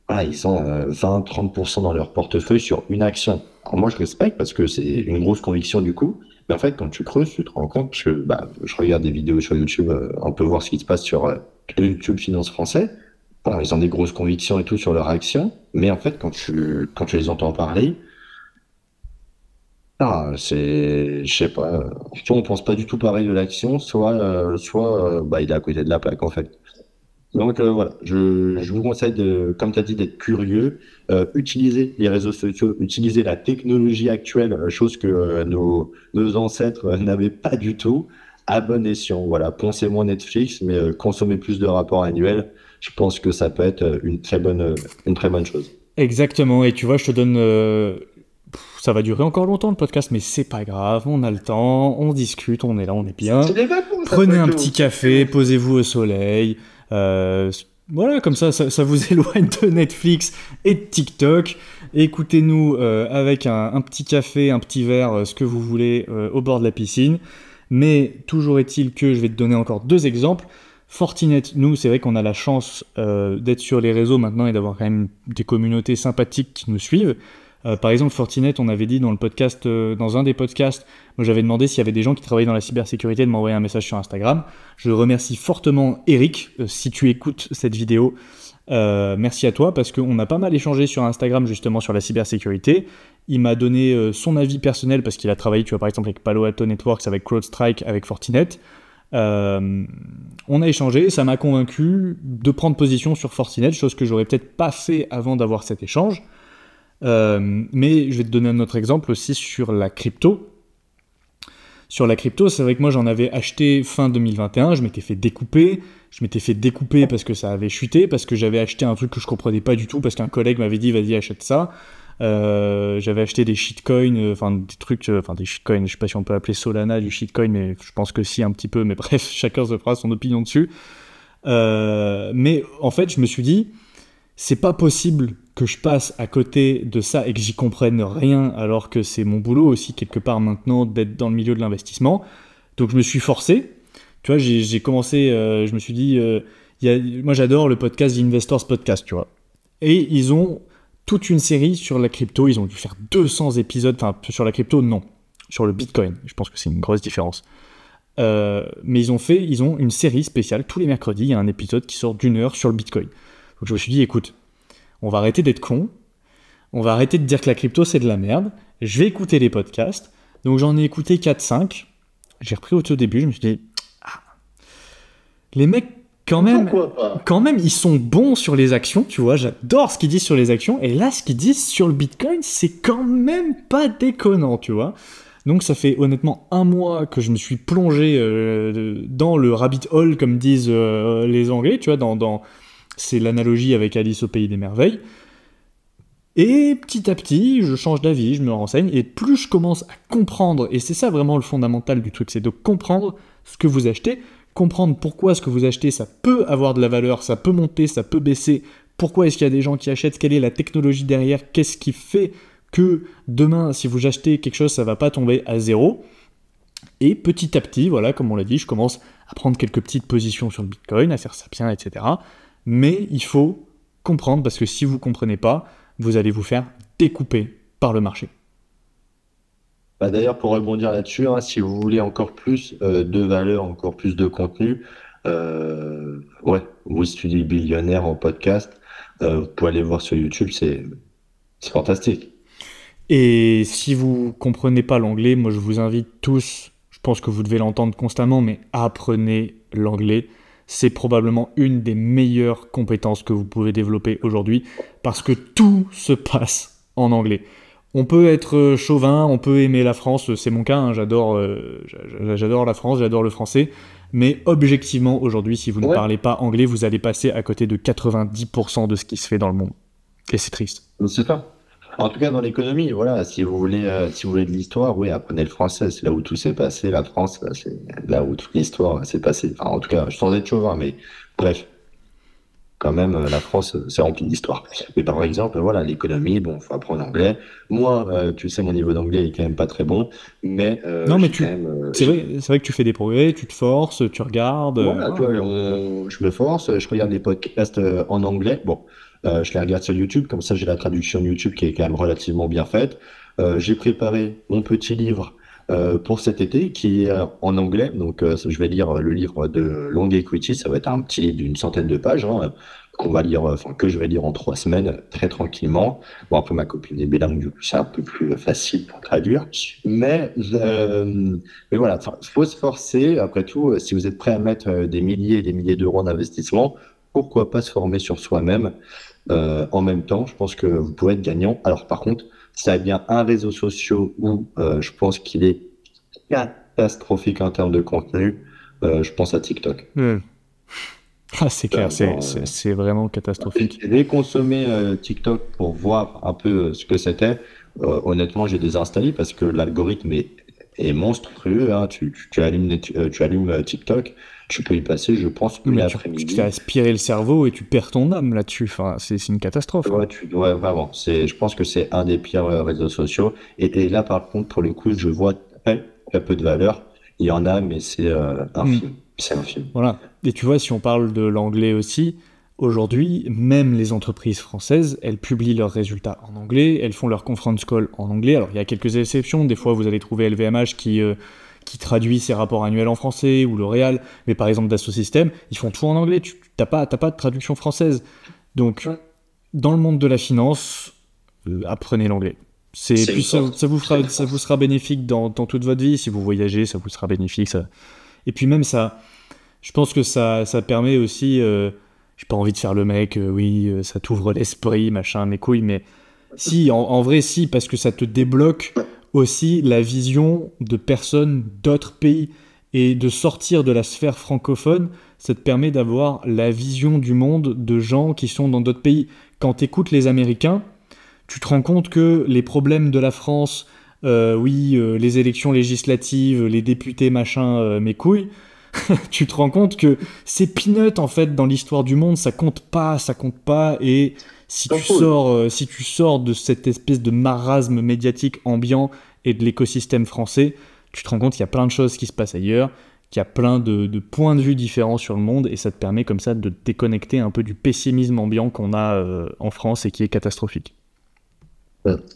voilà, ils ont 20-30% dans leur portefeuille sur une action. Alors moi, je respecte parce que c'est une grosse conviction du coup. Mais en fait, quand tu creuses, tu te rends compte que bah, je regarde des vidéos sur YouTube, on peut voir ce qui se passe sur YouTube Finance Français. Voilà, ils ont des grosses convictions et tout sur leur action. Mais en fait, quand tu les entends parler, je sais pas, soit on pense pas du tout pareil de l'action, soit bah, il est à côté de la plaque en fait. Donc voilà, je vous conseille de, comme tu as dit, d'être curieux, utiliser les réseaux sociaux, utiliser la technologie actuelle, chose que nos ancêtres n'avaient pas du tout, à bon escient. Voilà, poncez moins Netflix, mais consommez plus de rapports annuels. Je pense que ça peut être une très bonne chose. Exactement. Et tu vois, je te donne. Ça va durer encore longtemps le podcast, mais c'est pas grave. On a le temps, on discute, on est là, on est bien. C'est des vacances Prenez après un tout. petit café, posez-vous au soleil. Voilà, comme ça vous éloigne de Netflix et de TikTok. Écoutez-nous avec un petit café, un petit verre, ce que vous voulez, au bord de la piscine. Mais toujours est-il que je vais te donner encore deux exemples. Fortinet, nous, c'est vrai qu'on a la chance d'être sur les réseaux maintenant et d'avoir quand même des communautés sympathiques qui nous suivent. Par exemple, Fortinet, on avait dit dans le podcast, dans un des podcasts, moi j'avais demandé s'il y avait des gens qui travaillaient dans la cybersécurité de m'envoyer un message sur Instagram. Je remercie fortement Eric, si tu écoutes cette vidéo. Merci à toi parce qu'on a pas mal échangé sur Instagram justement sur la cybersécurité. Il m'a donné son avis personnel parce qu'il a travaillé, tu vois, par exemple avec Palo Alto Networks, avec CrowdStrike, avec Fortinet. On a échangé, ça m'a convaincu de prendre position sur Fortinet, chose que j'aurais peut-être pas fait avant d'avoir cet échange. Mais je vais te donner un autre exemple aussi sur la crypto. Sur la crypto, c'est vrai que moi j'en avais acheté fin 2021, je m'étais fait découper. Je m'étais fait découper parce que ça avait chuté, parce que j'avais acheté un truc que je comprenais pas du tout, parce qu'un collègue m'avait dit vas-y achète ça. J'avais acheté des shitcoins, enfin des trucs, enfin des shitcoins, je sais pas si on peut appeler Solana du shitcoin, mais je pense que si un petit peu, mais bref, chacun se fera son opinion dessus. Mais en fait, je me suis dit, c'est pas possible que je passe à côté de ça et que j'y comprenne rien alors que c'est mon boulot aussi quelque part maintenant d'être dans le milieu de l'investissement. Donc je me suis forcé. Tu vois, j'ai commencé, je me suis dit, moi j'adore le podcast The Investors Podcast, tu vois. Et ils ont toute une série sur la crypto, ils ont dû faire 200 épisodes, enfin sur la crypto non, sur le Bitcoin, je pense que c'est une grosse différence. Mais ils ont une série spéciale, tous les mercredis, il y a un épisode qui sort d'une heure sur le Bitcoin. Donc je me suis dit, écoute, on va arrêter d'être con, on va arrêter de dire que la crypto c'est de la merde, je vais écouter les podcasts. Donc j'en ai écouté 4-5, j'ai repris au tout début, je me suis dit, les mecs, Pourquoi pas? quand même, ils sont bons sur les actions, tu vois, j'adore ce qu'ils disent sur les actions, et là, ce qu'ils disent sur le Bitcoin, c'est quand même pas déconnant, tu vois. Donc ça fait honnêtement un mois que je me suis plongé dans le rabbit hole, comme disent les Anglais, tu vois, c'est l'analogie avec Alice au Pays des Merveilles. Et petit à petit, je change d'avis, je me renseigne, et plus je commence à comprendre, et c'est ça vraiment le fondamental du truc, c'est de comprendre ce que vous achetez, comprendre pourquoi ce que vous achetez, ça peut avoir de la valeur, ça peut monter, ça peut baisser, pourquoi est-ce qu'il y a des gens qui achètent, quelle est la technologie derrière, qu'est-ce qui fait que demain, si vous achetez quelque chose, ça va pas tomber à zéro. Et petit à petit, voilà, comme on l'a dit, je commence à prendre quelques petites positions sur le Bitcoin, à faire ça bien, etc. Mais il faut comprendre, parce que si vous ne comprenez pas, vous allez vous faire découper par le marché. Bah, d'ailleurs, pour rebondir là-dessus, hein, si vous voulez encore plus de valeur, encore plus de contenu, ouais, vous étudiez Billionnaire en podcast, vous pouvez aller voir sur YouTube, c'est fantastique. Et si vous comprenez pas l'anglais, moi je vous invite tous, je pense que vous devez l'entendre constamment, mais apprenez l'anglais. C'est probablement une des meilleures compétences que vous pouvez développer aujourd'hui parce que tout se passe en anglais. On peut être chauvin, on peut aimer la France, c'est mon cas, hein, j'adore la France, j'adore le français, mais objectivement aujourd'hui, si vous ne Ouais, parlez pas anglais, vous allez passer à côté de 90% de ce qui se fait dans le monde. Et c'est triste. c'est ça. En tout cas, dans l'économie, voilà, si vous voulez de l'histoire, oui, apprenez le français, c'est là où tout s'est passé. La France, là, c'est là où toute l'histoire s'est passée. Enfin, en tout cas, sans être chauvin, mais bref, quand même, la France, c'est rempli d'histoire. Mais par exemple, voilà, l'économie, bon, faut apprendre l'anglais. Moi, tu sais, mon niveau d'anglais est quand même pas très bon, mais Non, mais j'ai quand même, c'est vrai que tu fais des progrès, tu te forces, tu regardes. voilà, tu Voilà. vois, je me force, je regarde des podcasts en anglais. Bon, je les regarde sur YouTube, comme ça j'ai la traduction YouTube qui est quand même relativement bien faite. J'ai préparé mon petit livre pour cet été qui est en anglais. Donc, je vais lire le livre de Long Equity. Ça va être un petit livre d'une centaine de pages, hein, qu'on va lire, enfin que je vais lire en 3 semaines, très tranquillement. Bon, après ma copine est bilingue, du coup c'est un peu plus facile pour traduire. Mais, euh, mais voilà, enfin, faut se forcer. Après tout, si vous êtes prêt à mettre des milliers et des milliers d'euros en investissement, pourquoi pas se former sur soi-même en même temps. Je pense que vous pouvez être gagnant. Alors par contre, ça a bien un réseau social où je pense qu'il est catastrophique en termes de contenu. Je pense à TikTok. Hmm. Ah, c'est clair, Genre, c'est vraiment catastrophique. j'ai consommé TikTok pour voir un peu ce que c'était. Honnêtement, j'ai désinstallé parce que l'algorithme est monstrueux, hein. Tu allumes TikTok, tu peux y passer, je pense, Oui, une mais tu te fais après-midi. aspirer le cerveau et tu perds ton âme là-dessus. Enfin, c'est une catastrophe, hein. Ouais, ouais, vraiment. Je pense que c'est un des pires réseaux sociaux. Et là, par contre, pour le coup, je vois très peu de valeur. Il y en a, mais c'est Hmm. infime. C'est infime. Voilà. Et tu vois, si on parle de l'anglais aussi, aujourd'hui, même les entreprises françaises, elles publient leurs résultats en anglais, elles font leur conference call en anglais. Alors, il y a quelques exceptions. Des fois, vous allez trouver LVMH qui traduit ses rapports annuels en français, ou L'Oréal. Mais par exemple, Dassault Systèmes, ils font tout en anglais. Tu t'as pas de traduction française. Donc, Ouais. dans le monde de la finance, apprenez l'anglais. C'est Puis une force. C'est une ça vous force. sera bénéfique dans toute votre vie. Si vous voyagez, ça vous sera bénéfique. Et puis même ça, je pense que ça permet aussi, j'ai pas envie de faire le mec, oui, ça t'ouvre l'esprit, machin, mes couilles, mais si, en vrai, si, parce que ça te débloque aussi la vision de personnes d'autres pays. Et de sortir de la sphère francophone, ça te permet d'avoir la vision du monde de gens qui sont dans d'autres pays. Quand tu écoutes les Américains, tu te rends compte que les problèmes de la France, oui, les élections législatives, les députés, machin, mes couilles, tu te rends compte que c'est peanut en fait dans l'histoire du monde, ça compte pas. Et T'en fous. si tu sors de cette espèce de marasme médiatique ambiant et de l'écosystème français, tu te rends compte qu'il y a plein de choses qui se passent ailleurs, qu'il y a plein de points de vue différents sur le monde, et ça te permet comme ça de te déconnecter un peu du pessimisme ambiant qu'on a en France et qui est catastrophique.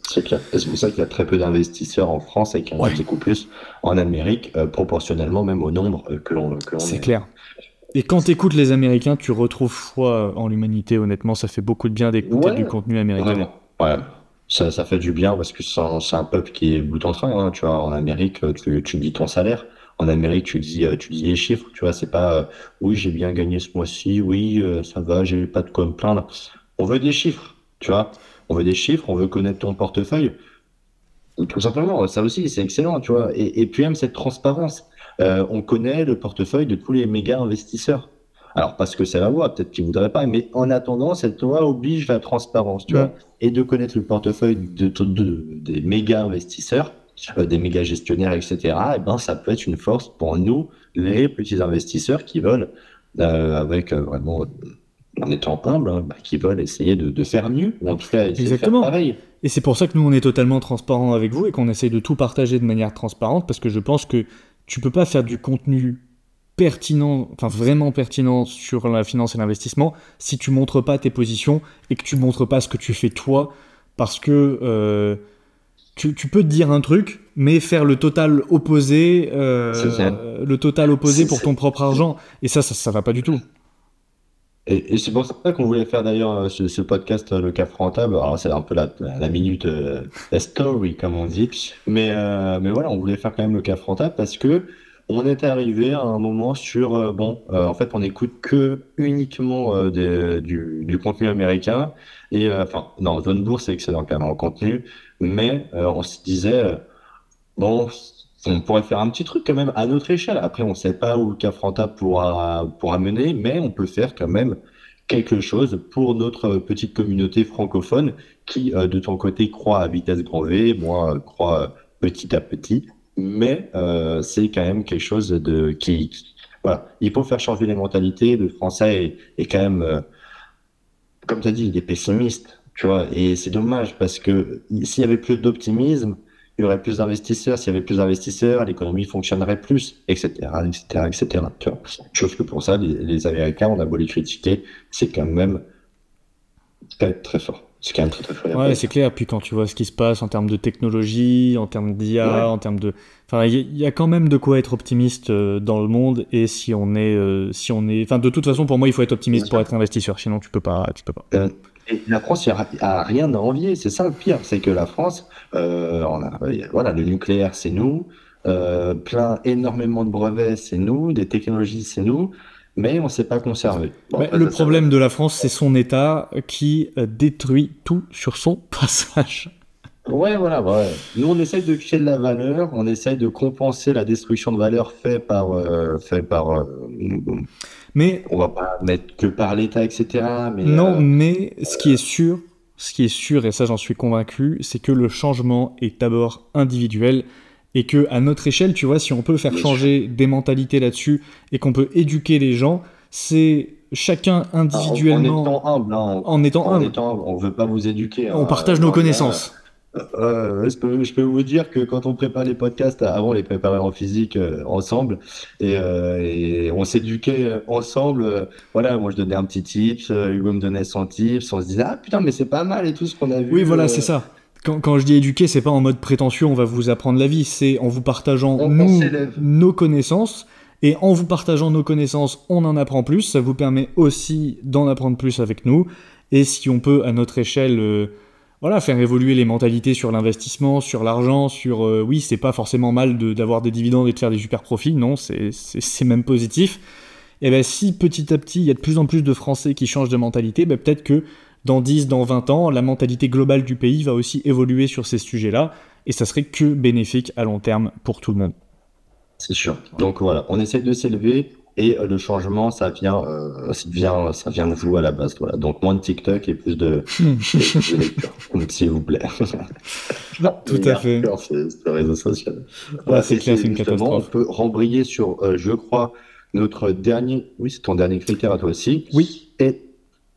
C'est clair. Et c'est pour ça qu'il y a très peu d'investisseurs en France et qu'il y en a Ouais, beaucoup plus en Amérique, proportionnellement même au nombre que l'on c'est est. clair. Et quand tu écoutes les Américains, tu retrouves foi en l'humanité, honnêtement, ça fait beaucoup de bien d'écouter du Ouais, contenu américain. vraiment. Ouais. Ça fait du bien parce que c'est un peuple qui est bout en train, hein. Tu vois, en Amérique, tu dis ton salaire. En Amérique, tu dis les chiffres. Tu vois, c'est pas oui, j'ai bien gagné ce mois-ci, oui, ça va, j'ai pas de quoi me plaindre. On veut des chiffres, tu vois. On veut des chiffres, on veut connaître ton portefeuille. Tout simplement, ça aussi, c'est excellent, tu vois. Et puis même cette transparence. On connaît le portefeuille de tous les méga investisseurs. Alors, parce que c'est la loi, peut-être qu'ils voudraient pas, mais en attendant, cette loi oblige la transparence, tu Mm. vois. Et de connaître le portefeuille des méga investisseurs, des méga gestionnaires, etc., eh ben, ça peut être une force pour nous, les petits investisseurs qui veulent, avec vraiment, en étant humble, hein, bah, qui veulent essayer de faire mieux, ou en tout cas essayer de faire Exactement. pareil. Et c'est pour ça que nous, on est totalement transparent avec vous et qu'on essaye de tout partager de manière transparente parce que je pense que tu peux pas faire du contenu pertinent, enfin vraiment pertinent sur la finance et l'investissement si tu montres pas tes positions et que tu montres pas ce que tu fais toi, parce que tu peux te dire un truc, mais faire le total opposé, C'est ça. pour ton propre C'est- argent, et ça va pas du tout. Et c'est pour ça qu'on voulait faire d'ailleurs ce podcast, le Cap Rentable. Alors, c'est un peu la minute, la story, comme on dit. Mais voilà, on voulait faire quand même le Cap Rentable parce que on est arrivé à un moment sur, en fait, on écoute que uniquement du contenu américain. Et enfin, non, Zone Bourse, c'est excellent quand même en contenu. Mais on se disait, bon, on pourrait faire un petit truc quand même à notre échelle. Après, on ne sait pas où le Cafranta pourra mener, mais on peut faire quand même quelque chose pour notre petite communauté francophone qui, de ton côté, croît à vitesse grand V, moi, croît petit à petit. Mais c'est quand même quelque chose voilà, il faut faire changer les mentalités. Le français est quand même, comme tu as dit, il est pessimiste, tu vois, et c'est dommage parce que s'il y avait plus d'optimisme, il y aurait plus d'investisseurs. S'il y avait plus d'investisseurs, l'économie fonctionnerait plus, etc., etc., etc. Tu vois. Chose que pour ça, les Américains, on a beau les critiquer, c'est quand même très fort. C'est quand même très, très fort. Il y a pas Ouais, à c'est dire. clair. Puis quand tu vois ce qui se passe en termes de technologie, en termes d'IA, Ouais, en termes de, enfin, il y a quand même de quoi être optimiste dans le monde. Et enfin, de toute façon, pour moi, il faut être bien optimiste pour sûr. être investisseur. Sinon, tu peux pas, tu peux pas. Euh, et la France, il y a rien à envier. C'est ça le pire, c'est que la France, voilà, le nucléaire, c'est nous, énormément de brevets, c'est nous, des technologies, c'est nous, mais on ne sait pas conserver. Bon, Mais après, le ça, ça va. problème de la France, c'est son État qui détruit tout sur son passage. Ouais, voilà, ouais. Nous, on essaye de créer de la valeur, on essaye de compenser la destruction de valeur Mais on va pas mettre que par l'État, etc. Mais non, mais ce qui est sûr, et ça j'en suis convaincu, c'est que le changement est d'abord individuel et que à notre échelle, tu vois, si on peut faire bien sûr. changer des mentalités là-dessus et qu'on peut éduquer les gens, c'est chacun En individuellement étant humble, hein, en étant en humble. étant humble, on veut pas vous éduquer, On hein, partage nos loin de là. connaissances. Je peux vous dire que quand on prépare les podcasts, avant on les préparait en physique ensemble et on s'éduquait ensemble. Voilà, moi je donnais un petit tips, Hugo me donnait son tips, on se disait ah putain mais c'est pas mal et tout ce qu'on a Oui, vu. voilà, c'est ça. Quand je dis éduquer, c'est pas en mode prétentieux, on va vous apprendre la vie, c'est en vous partageant, On nous, s'élève. nos connaissances, et en vous partageant nos connaissances, on en apprend plus, ça vous permet aussi d'en apprendre plus avec nous, et si on peut, à notre échelle, voilà, faire évoluer les mentalités sur l'investissement, sur l'argent, oui, c'est pas forcément mal d'avoir des dividendes et de faire des super profits, non, c'est même positif. Et ben si petit à petit, il y a de plus en plus de Français qui changent de mentalité, ben peut-être que dans 10, dans 20 ans, la mentalité globale du pays va aussi évoluer sur ces sujets-là, et ça serait que bénéfique à long terme pour tout le monde. C'est sûr. Donc voilà, on essaie de s'élever et le changement, ça vient de vous à la base. Voilà. Donc moins de TikTok et plus de lecture, s'il vous plaît. Tout Il est à fait. hardcore, ce réseau social. Ah, Voilà. c'est Et clair, c'est c'est une justement, on catastrophe. peut rembrayer sur, je crois, notre dernier, oui, c'est ton dernier critère à toi aussi. Oui, Et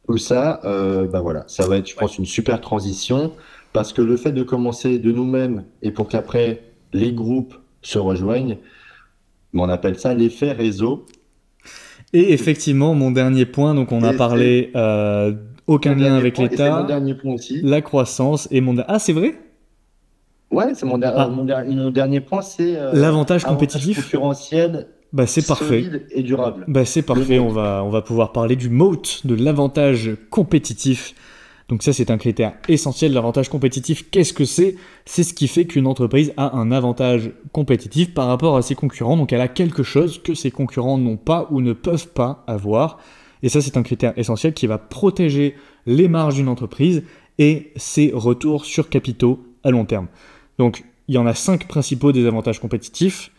tout ça, bah voilà, ça va être, je pense, une super transition parce que le fait de commencer de nous-mêmes et pour qu'après les groupes se rejoignent, on appelle ça l'effet réseau. et effectivement, mon dernier point, donc on a Et c'est parlé aucun mon lien dernier avec point, et c'est mon l'État, dernier point aussi. la croissance et Ah, c'est vrai? Ouais, c'est Ah, mon dernier point, c'est l'avantage avantage compétitif? concurrentiel, Bah, c'est parfait. solide et durable. Bah, c'est Le parfait, moat. on va pouvoir parler du moat, de l'avantage compétitif. Donc ça, c'est un critère essentiel. L'avantage compétitif, qu'est-ce que c'est? C'est ce qui fait qu'une entreprise a un avantage compétitif par rapport à ses concurrents. Donc elle a quelque chose que ses concurrents n'ont pas ou ne peuvent pas avoir. Et ça, c'est un critère essentiel qui va protéger les marges d'une entreprise et ses retours sur capitaux à long terme. Donc il y en a 5 principaux des avantages compétitifs.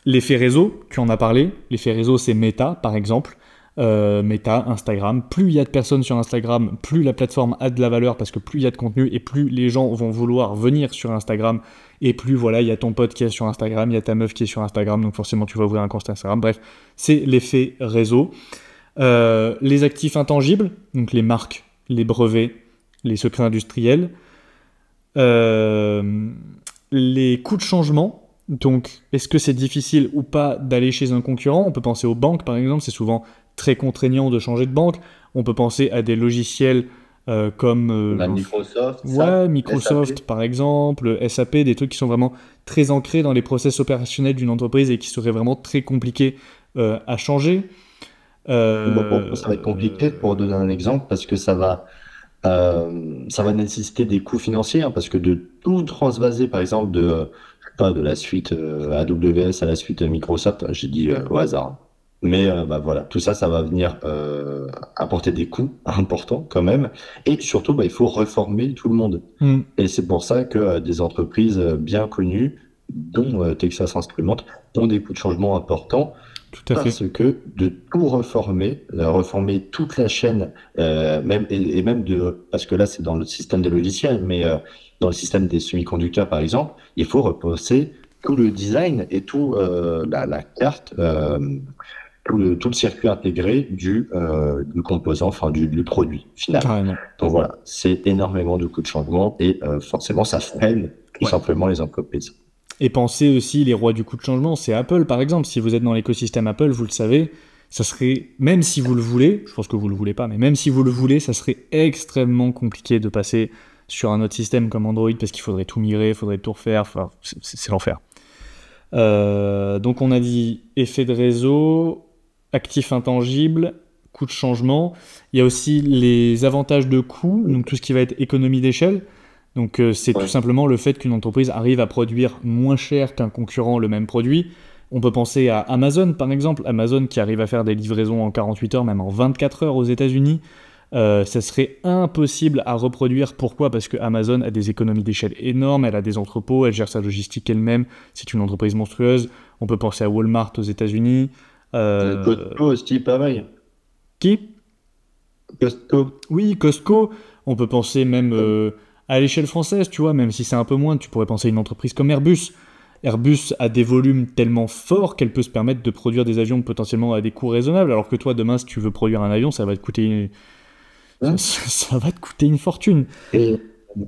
L'effet réseau, tu en as parlé. L'effet réseau, c'est Meta, par exemple. Meta, Instagram. Plus il y a de personnes sur Instagram, plus la plateforme a de la valeur parce que plus il y a de contenu et plus les gens vont vouloir venir sur Instagram. Et plus, voilà, il y a ton pote qui est sur Instagram, il y a ta meuf qui est sur Instagram, donc forcément tu vas ouvrir un compte Instagram. Bref, c'est l'effet réseau. Les actifs intangibles, donc les marques, les brevets, les secrets industriels. Les coûts de changement. Donc, est-ce que c'est difficile ou pas d'aller chez un concurrent? On peut penser aux banques, par exemple, c'est souvent très contraignant de changer de banque. On peut penser à des logiciels comme La Microsoft, ouais, SAP, Microsoft, SAP. par exemple, SAP, des trucs qui sont vraiment très ancrés dans les process opérationnels d'une entreprise et qui seraient vraiment très compliqués à changer. Bon, Euh, ça va être compliqué pour donner un exemple parce que ça va nécessiter des coûts financiers, hein, parce que de tout transvaser, par exemple, je sais pas, de la suite AWS à la suite Microsoft, j'ai dit au hasard, hein. Mais bah, voilà, tout ça, ça va venir apporter des coûts importants quand même. Et surtout, bah, il faut reformer tout le monde. hmm, Et c'est pour ça que des entreprises bien connues, dont Texas Instruments, ont des coûts de changement importants tout à fait. parce que de tout reformer, reformer toute la chaîne, même et même parce que là c'est dans le système des logiciels, mais dans le système des semi-conducteurs par exemple, il faut repenser tout le design et tout la carte, tout le circuit intégré du composant, enfin du produit final. Carrément. Donc voilà, c'est énormément de coûts de changement et forcément ça freine tout Ouais. simplement les entreprises. Et pensez aussi, les rois du coup de changement, c'est Apple par exemple. Si vous êtes dans l'écosystème Apple, vous le savez, ça serait, même si vous le voulez, je pense que vous le voulez pas, mais même si vous le voulez, ça serait extrêmement compliqué de passer sur un autre système comme Android parce qu'il faudrait tout migrer, il faudrait tout refaire, enfin, c'est l'enfer. Donc on a dit effet de réseau, actif intangible, coût de changement. Il y a aussi les avantages de coût, donc tout ce qui va être économie d'échelle. Donc c'est tout Ouais. simplement le fait qu'une entreprise arrive à produire moins cher qu'un concurrent le même produit. On peut penser à Amazon par exemple, Amazon qui arrive à faire des livraisons en 48 heures, même en 24 heures aux États-Unis. Ça serait impossible à reproduire. Pourquoi? Parce que Amazon a des économies d'échelle énormes, elle a des entrepôts, elle gère sa logistique elle-même, c'est une entreprise monstrueuse. On peut penser à Walmart aux États-Unis. Costco aussi, pareil. Qui? Costco. Oui, Costco. On peut penser même à l'échelle française, tu vois, même si c'est un peu moins, tu pourrais penser à une entreprise comme Airbus. Airbus a des volumes tellement forts qu'elle peut se permettre de produire des avions potentiellement à des coûts raisonnables, alors que toi, demain, si tu veux produire un avion, ça va te coûter, Hein. ça va te coûter une fortune. Et,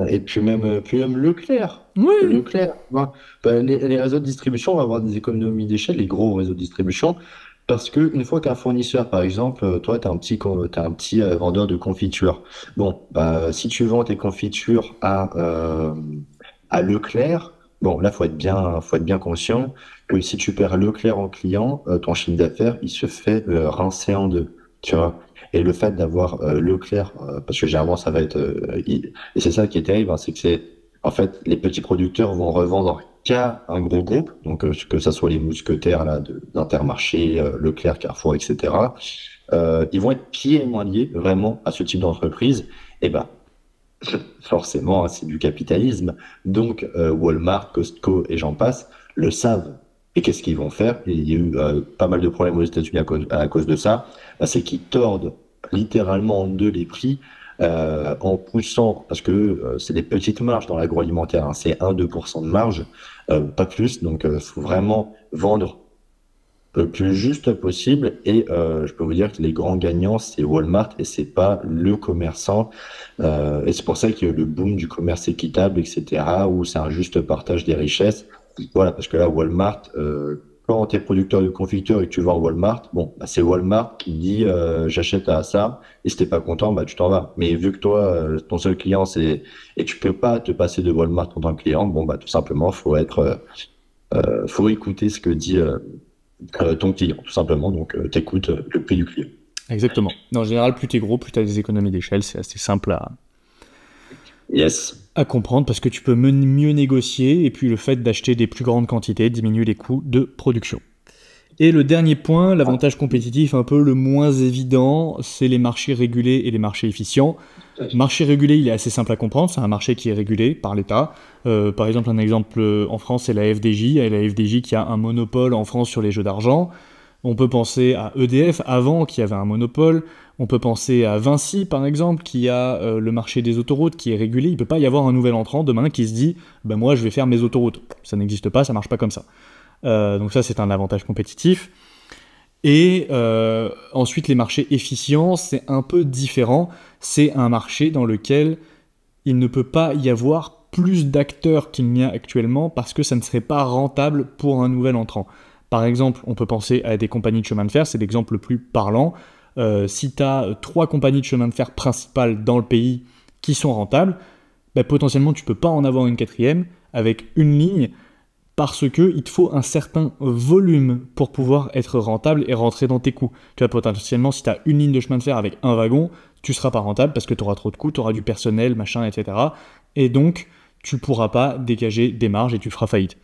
et puis même Leclerc. Oui, Leclerc. Bah, les réseaux de distribution vont avoir des économies d'échelle, les gros réseaux de distribution, parce que une fois qu'un fournisseur, par exemple, toi, t'as un petit vendeur de confiture. Bon, bah, si tu vends tes confitures à Leclerc, bon, là, faut être bien conscient que si tu perds Leclerc en client, ton chiffre d'affaires, il se fait rincer en deux. Tu vois. Et le fait d'avoir Leclerc, parce que généralement ça va être, et c'est ça qui est terrible, hein, c'est que en fait, les petits producteurs vont revendre qu'à un gros groupe, donc que ça soit les mousquetaires là d'Intermarché, Leclerc, Carrefour, etc. Ils vont être pieds et mains liés vraiment à ce type d'entreprise. Et ben, forcément, hein, c'est du capitalisme. Donc Walmart, Costco et j'en passe le savent. Et qu'est-ce qu'ils vont faire? Et il y a eu pas mal de problèmes aux États-Unis à cause de ça. Bah, c'est qu'ils tordent littéralement en deux les prix en poussant, parce que c'est des petites marges dans l'agroalimentaire, hein, c'est 1-2% de marge, pas plus. Donc il faut vraiment vendre le plus juste possible. Et je peux vous dire que les grands gagnants, c'est Walmart et c'est pas le commerçant. Et c'est pour ça qu'il y a eu le boom du commerce équitable, etc., où c'est un juste partage des richesses. Voilà, parce que là, Walmart, quand tu es producteur de confiture et que tu vends Walmart, bon, bah, c'est Walmart qui dit j'achète à ça, et si t'es pas content, bah tu t'en vas. Mais vu que toi, ton seul client, et tu peux pas te passer de Walmart en tant que client, bon, bah tout simplement, faut écouter ce que dit ton client, tout simplement. Donc, t'écoutes le prix du client. exactement. En général, plus t'es gros, plus t'as des économies d'échelle, c'est assez simple Yes. à comprendre parce que tu peux mieux négocier et puis le fait d'acheter des plus grandes quantités diminue les coûts de production. Et le dernier point, l'avantage compétitif un peu le moins évident, c'est les marchés régulés et les marchés efficients. Marché régulé, il est assez simple à comprendre, c'est un marché qui est régulé par l'État. Par exemple, un exemple en France, c'est la FDJ, et la FDJ qui a un monopole en France sur les jeux d'argent. On peut penser à EDF avant, qui avait un monopole. On peut penser à Vinci, par exemple, qui a le marché des autoroutes qui est régulé. Il ne peut pas y avoir un nouvel entrant demain qui se dit ben moi, je vais faire mes autoroutes. Ça n'existe pas, ça marche pas comme ça. Donc ça, c'est un avantage compétitif. Et ensuite, les marchés efficients, c'est un peu différent. C'est un marché dans lequel il ne peut pas y avoir plus d'acteurs qu'il n'y a actuellement parce que ça ne serait pas rentable pour un nouvel entrant. Par exemple, on peut penser à des compagnies de chemin de fer, c'est l'exemple le plus parlant. Si tu as 3 compagnies de chemin de fer principales dans le pays qui sont rentables, bah, potentiellement tu peux pas en avoir une quatrième avec une ligne parce qu'il te faut un certain volume pour pouvoir être rentable et rentrer dans tes coûts. Tu vois, potentiellement, si tu as une ligne de chemin de fer avec un wagon, tu ne seras pas rentable parce que tu auras trop de coûts, tu auras du personnel, machin, etc. Et donc, tu ne pourras pas dégager des marges et tu feras faillite.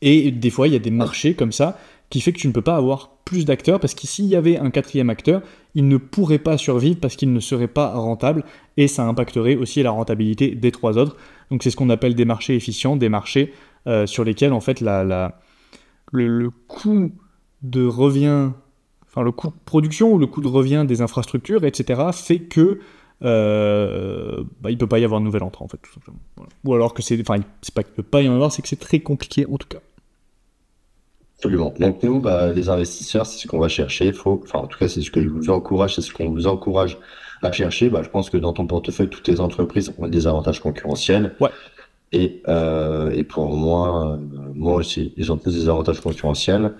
Et des fois, il y a des marchés comme ça qui fait que tu ne peux pas avoir plus d'acteurs parce que s'il y avait un quatrième acteur, il ne pourrait pas survivre parce qu'il ne serait pas rentable et ça impacterait aussi la rentabilité des 3 autres. Donc c'est ce qu'on appelle des marchés efficients, des marchés sur lesquels en fait le coût de revient, enfin le coût de production ou le coût de revient des infrastructures, etc. fait que il peut pas y avoir de nouvel entrant en fait tout simplement. Voilà. Ou alors que c'est pas qu'il peut pas y en avoir, c'est que c'est très compliqué en tout cas. Absolument. Donc nous, les investisseurs, c'est ce qu'on va chercher. En tout cas, c'est ce que je vous encourage, c'est ce qu'on vous encourage à chercher. Je pense que dans ton portefeuille, toutes les entreprises ont des avantages concurrentiels. Ouais. Et pour moi aussi, ils ont tous des avantages concurrentiels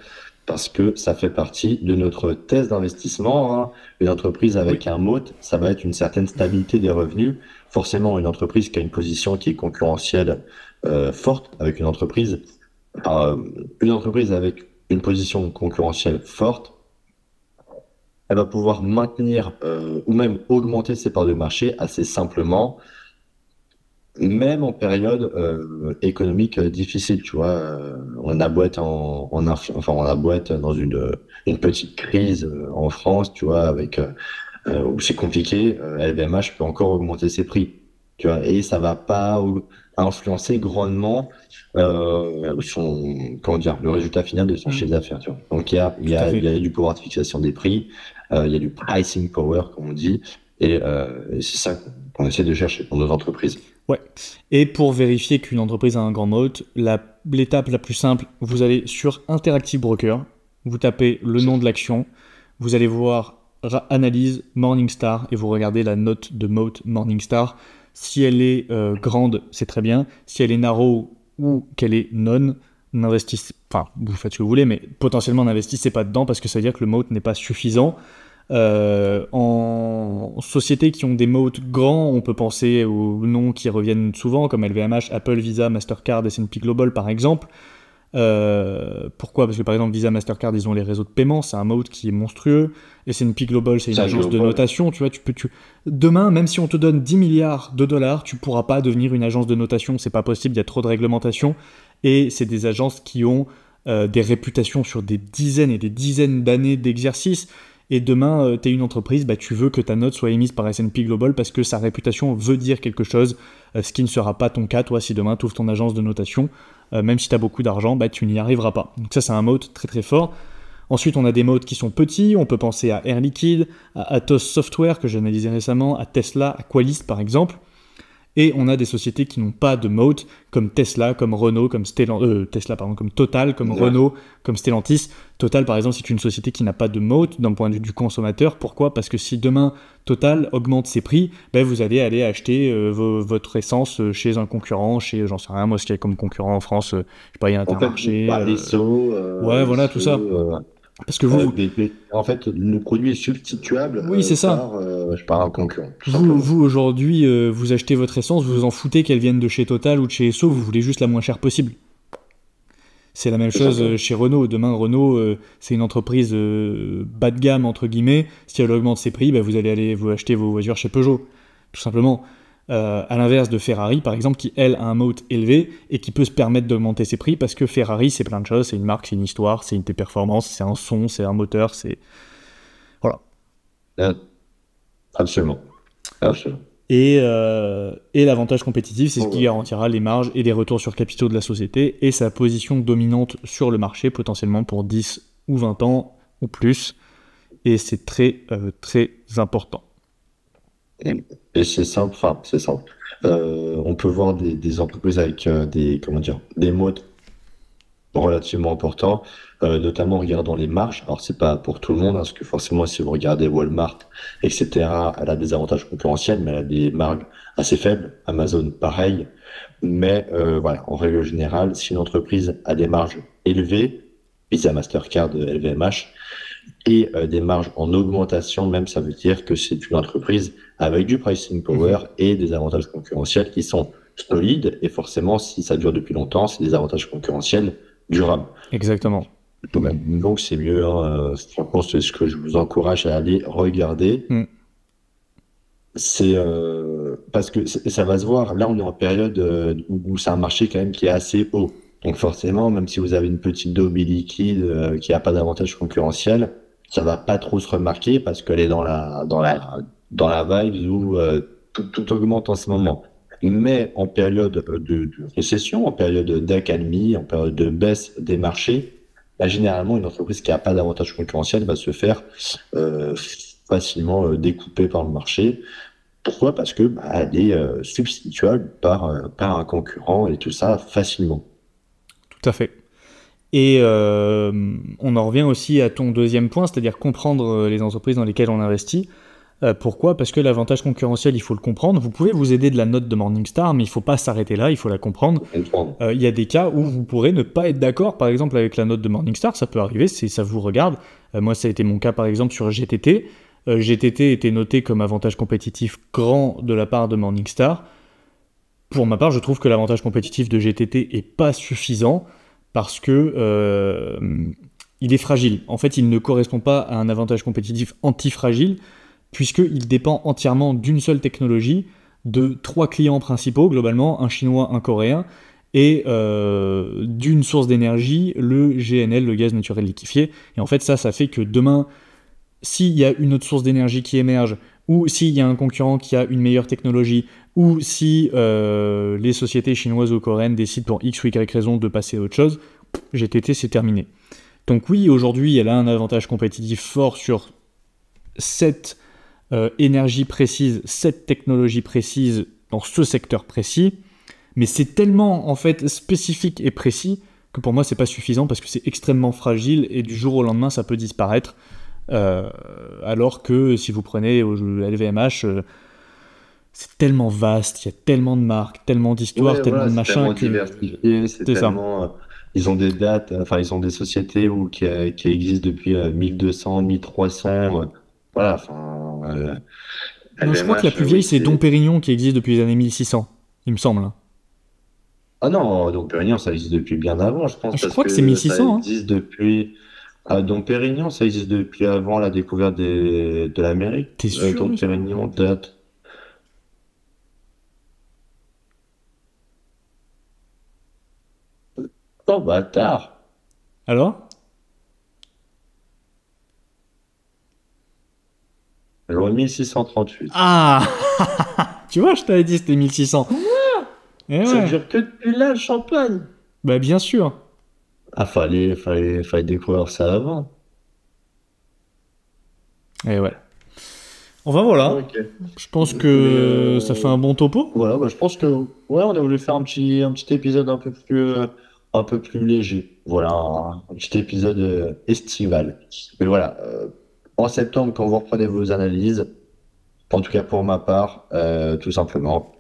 parce que ça fait partie de notre thèse d'investissement, hein. Une entreprise avec un moat, ça va être une certaine stabilité des revenus. Forcément, une entreprise qui a une position qui est concurrentielle forte, avec une entreprise avec une position concurrentielle forte, elle va pouvoir maintenir ou même augmenter ses parts de marché assez simplement, même en période économique difficile, tu vois. On a beau être on a beau être dans une petite crise en France, tu vois, avec où c'est compliqué, LVMH peut encore augmenter ses prix, tu vois, et ça va pas influencer grandement le résultat final de son chiffre d'affaires, tu vois. Donc il y a du pouvoir de fixation des prix, il y a du pricing power, comme on dit, et c'est ça qu'on essaie de chercher pour nos entreprises. Ouais. Et pour vérifier qu'une entreprise a un grand moat, l'étape la plus simple, vous allez sur Interactive Broker, vous tapez le nom de l'action, vous allez voir analyse Morningstar et vous regardez la note de moat Morningstar. Si elle est grande, c'est très bien. Si elle est narrow ou qu'elle est non, n'investissez pas. Enfin, vous faites ce que vous voulez, mais potentiellement n'investissez pas dedans parce que ça veut dire que le moat n'est pas suffisant. En sociétés qui ont des moats grands, on peut penser aux noms qui reviennent souvent comme LVMH, Apple, Visa, Mastercard, S&P Global par exemple. Pourquoi? Parce que par exemple Visa, Mastercard, ils ont les réseaux de paiement, c'est un moat qui est monstrueux. S&P Global, c'est une agence de notation, tu vois, demain, même si on te donne 10 milliards de dollars, tu pourras pas devenir une agence de notation, c'est pas possible, il y a trop de réglementation, et c'est des agences qui ont des réputations sur des dizaines et des dizaines d'années d'exercice. Et demain, tu es une entreprise, tu veux que ta note soit émise par S&P Global parce que sa réputation veut dire quelque chose, ce qui ne sera pas ton cas, toi, si demain tu ouvres ton agence de notation, même si tu as beaucoup d'argent, tu n'y arriveras pas. Donc ça, c'est un moat très très fort. Ensuite, on a des moats qui sont petits, on peut penser à Air Liquide, à Atos Software, que j'ai analysé récemment, à Tesla, à Qualys par exemple. Et on a des sociétés qui n'ont pas de moat, comme Tesla, comme Renault, comme comme Total, comme Renault, comme Stellantis. Total, par exemple, c'est une société qui n'a pas de moat d'un point de vue du consommateur. Pourquoi? Parce que si demain Total augmente ses prix, vous allez aller acheter votre essence chez un concurrent, j'en sais rien, moi, ce qu'il y a comme concurrent en France, je sais pas, il y a Intermarché. Ouais, voilà, tout ça. Parce que en fait, le produit est substituable oui, c'est ça. par un concurrent. Vous aujourd'hui, vous achetez votre essence, vous vous en foutez qu'elle vienne de chez Total ou de chez Esso, vous voulez juste la moins chère possible. C'est la même chose chez Renault. Demain, Renault, c'est une entreprise bas de gamme, entre guillemets. Si elle augmente ses prix, vous allez aller vous acheter vos voitures chez Peugeot, tout simplement. À l'inverse de Ferrari, par exemple, qui, elle, a un moat élevé et qui peut se permettre d'augmenter ses prix parce que Ferrari, c'est plein de choses. C'est une marque, c'est une histoire, c'est une performance, c'est un son, c'est un moteur, c'est... Voilà. Absolument. Et l'avantage compétitif, c'est ce qui garantira les marges et les retours sur capitaux de la société et sa position dominante sur le marché, potentiellement pour 10 ou 20 ans ou plus. Et c'est très, très important. Et c'est simple, on peut voir des entreprises avec des moats relativement important, notamment en regardant les marges. Alors, c'est pas pour tout le monde, hein, parce que forcément, si vous regardez Walmart, etc., elle a des avantages concurrentiels, mais elle a des marges assez faibles. Amazon, pareil. Mais voilà, en règle générale, si une entreprise a des marges élevées, Visa, Mastercard, LVMH, et des marges en augmentation, même ça veut dire que c'est une entreprise avec du pricing power et des avantages concurrentiels qui sont solides. Et forcément, si ça dure depuis longtemps, c'est des avantages concurrentiels durables. Exactement. Donc c'est mieux, hein, franchement, c'est ce que je vous encourage à aller regarder. C'est parce que ça va se voir. Là, on est en période où c'est un marché quand même qui est assez haut. Donc forcément, même si vous avez une petite daube liquide qui n'a pas d'avantage concurrentiel, ça va pas trop se remarquer parce qu'elle est dans la vibe où tout augmente en ce moment. Mais en période de récession, en période d'accalmie, en période de baisse des marchés, là, généralement, une entreprise qui n'a pas d'avantage concurrentiel va se faire facilement découper par le marché. Pourquoi? Parce que elle est substituable par un concurrent et tout ça facilement. Tout à fait. Et on en revient aussi à ton deuxième point, c'est-à-dire comprendre les entreprises dans lesquelles on investit. Pourquoi? Parce que l'avantage concurrentiel, il faut le comprendre. Vous pouvez vous aider de la note de Morningstar, mais il ne faut pas s'arrêter là, il faut la comprendre. Il y a des cas où vous pourrez ne pas être d'accord, par exemple, avec la note de Morningstar, ça peut arriver, ça vous regarde. Moi, ça a été mon cas, par exemple, sur GTT. GTT était noté comme avantage compétitif grand de la part de Morningstar. Pour ma part, je trouve que l'avantage compétitif de GTT est pas suffisant parce que il est fragile. En fait, il ne correspond pas à un avantage compétitif antifragile puisqu'il dépend entièrement d'une seule technologie, de 3 clients principaux, globalement, un chinois, un coréen, et d'une source d'énergie, le GNL, le gaz naturel liquéfié. Et en fait, ça fait que demain, s'il y a une autre source d'énergie qui émerge, ou s'il y a un concurrent qui a une meilleure technologie, ou si les sociétés chinoises ou coréennes décident pour X ou Y raison de passer à autre chose, GTT, c'est terminé. Donc oui, aujourd'hui, elle a un avantage compétitif fort sur cette énergie précise, cette technologie précise dans ce secteur précis, mais c'est tellement en fait spécifique et précis que pour moi c'est pas suffisant parce que c'est extrêmement fragile et du jour au lendemain ça peut disparaître. Alors que si vous prenez LVMH, c'est tellement vaste, il y a tellement de marques, tellement d'histoires, tellement de machins que c'est tellement ils ont des dates, enfin ils ont des sociétés qui existent depuis 1200, 1300. Voilà, enfin. Non, je crois que la plus vieille, c'est Dom Pérignon qui existe depuis les années 1600, il me semble. Ah non, Dom Pérignon, ça existe depuis bien avant, je pense. Je crois que c'est 1600. Ça existe depuis. Dom Pérignon, ça existe depuis avant la découverte de l'Amérique. T'es sûr? Dom Pérignon date. Oh, bâtard! Alors? Loi 1638. Ah! Tu vois, je t'avais dit c'était 1600. Ça dure que depuis là, le champagne. Bah bien sûr. Ah, fallait découvrir ça avant. Et ouais. Enfin voilà. Okay. Je pense que ça fait un bon topo. Voilà, bah, je pense que ouais, on a voulu faire un petit épisode un peu plus léger. Voilà, un petit épisode estival. Mais voilà, en septembre, quand vous reprenez vos analyses, en tout cas pour ma part, tout simplement,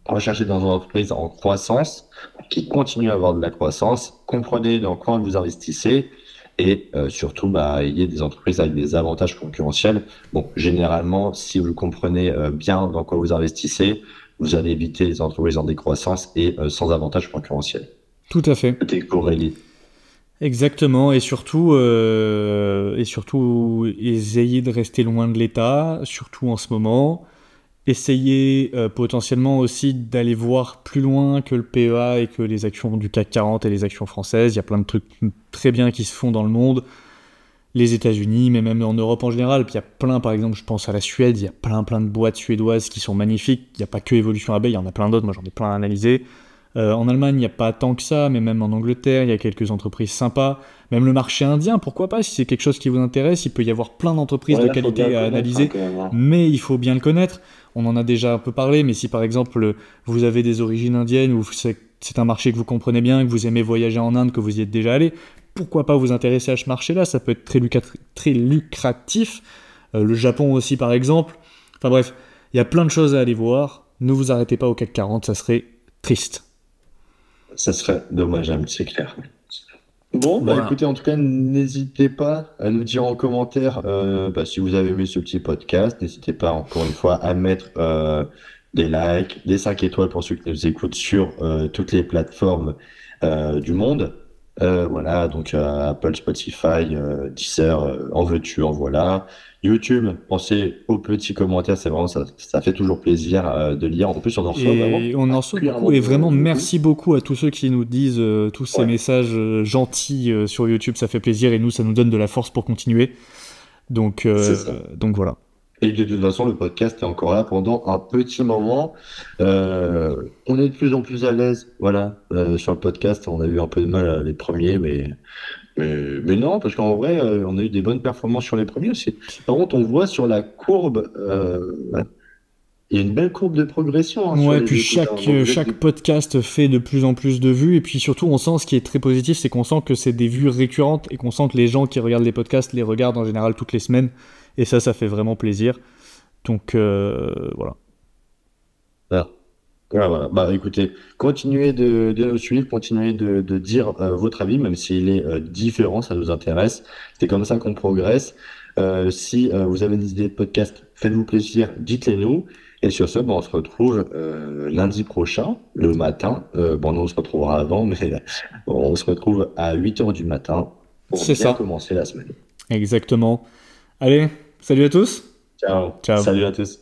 recherchez dans une entreprise en croissance, qui continue à avoir de la croissance, comprenez dans quoi vous investissez, et surtout, ayez des entreprises avec des avantages concurrentiels. Bon, généralement, si vous comprenez bien dans quoi vous investissez, vous allez éviter les entreprises en décroissance et sans avantages concurrentiels. Tout à fait. Tout est corrélé. Exactement, et surtout, essayez de rester loin de l'État, surtout en ce moment. Essayez potentiellement aussi d'aller voir plus loin que le PEA et que les actions du CAC 40 et les actions françaises. Il y a plein de trucs très bien qui se font dans le monde. Les États-Unis, mais même en Europe en général. Puis il y a plein, par exemple, je pense à la Suède, il y a plein de boîtes suédoises qui sont magnifiques. Il n'y a pas que Evolution AB, il y en a plein d'autres, moi j'en ai plein à analyser. En Allemagne, il n'y a pas tant que ça, mais même en Angleterre, il y a quelques entreprises sympas. Même le marché indien, pourquoi pas, si c'est quelque chose qui vous intéresse, il peut y avoir plein d'entreprises de qualité à analyser, mais il faut bien le connaître. On en a déjà un peu parlé, mais si par exemple vous avez des origines indiennes ou c'est un marché que vous comprenez bien, que vous aimez voyager en Inde, que vous y êtes déjà allé, pourquoi pas vous intéresser à ce marché-là? Ça peut être très lucratif. Le Japon aussi, par exemple. Enfin bref, il y a plein de choses à aller voir. Ne vous arrêtez pas au CAC 40, ça serait triste. Ça serait dommageable, c'est clair. Bon, bah Voilà. écoutez, en tout cas, n'hésitez pas à nous dire en commentaire si vous avez aimé ce petit podcast. N'hésitez pas, encore une fois, à mettre des likes, des 5 étoiles pour ceux qui nous écoutent sur toutes les plateformes du monde. Voilà, donc Apple, Spotify, Deezer, en veux-tu, en voilà. YouTube, pensez aux petits commentaires, c'est vraiment ça fait toujours plaisir de lire. En plus, on en reçoit vraiment Et on en reçoit beaucoup. particulièrement Et vraiment, beaucoup. merci beaucoup à tous ceux qui nous disent tous ces Ouais. messages gentils sur YouTube. Ça fait plaisir et nous, ça nous donne de la force pour continuer. Donc, C'est ça. voilà. Et de toute façon, le podcast est encore là pendant un petit moment. On est de plus en plus à l'aise, voilà, sur le podcast. On a eu un peu de mal les premiers, mais non, parce qu'en vrai, on a eu des bonnes performances sur les premiers aussi. Par contre, on voit sur la courbe, il y a une belle courbe de progression hein, sur Ouais, puis les écoutes. Hein. Donc vous êtes chaque podcast fait de plus en plus de vues. Et puis surtout, on sent ce qui est très positif, c'est qu'on sent que c'est des vues récurrentes et qu'on sent que les gens qui regardent les podcasts les regardent en général toutes les semaines. Et ça fait vraiment plaisir. Donc, voilà. voilà. Voilà, voilà. Bah écoutez, continuez de nous suivre, continuez de dire votre avis, même s'il est différent, ça nous intéresse. C'est comme ça qu'on progresse. Si vous avez des idées de podcast, faites-vous plaisir, dites-les nous. Et sur ce, bon, on se retrouve lundi prochain, le matin. Bon, nous, on se retrouvera avant, mais bon, on se retrouve à 8 h du matin pour C'est bien ça. commencer la semaine. Exactement. Allez, salut à tous. Ciao. Ciao. Salut à tous.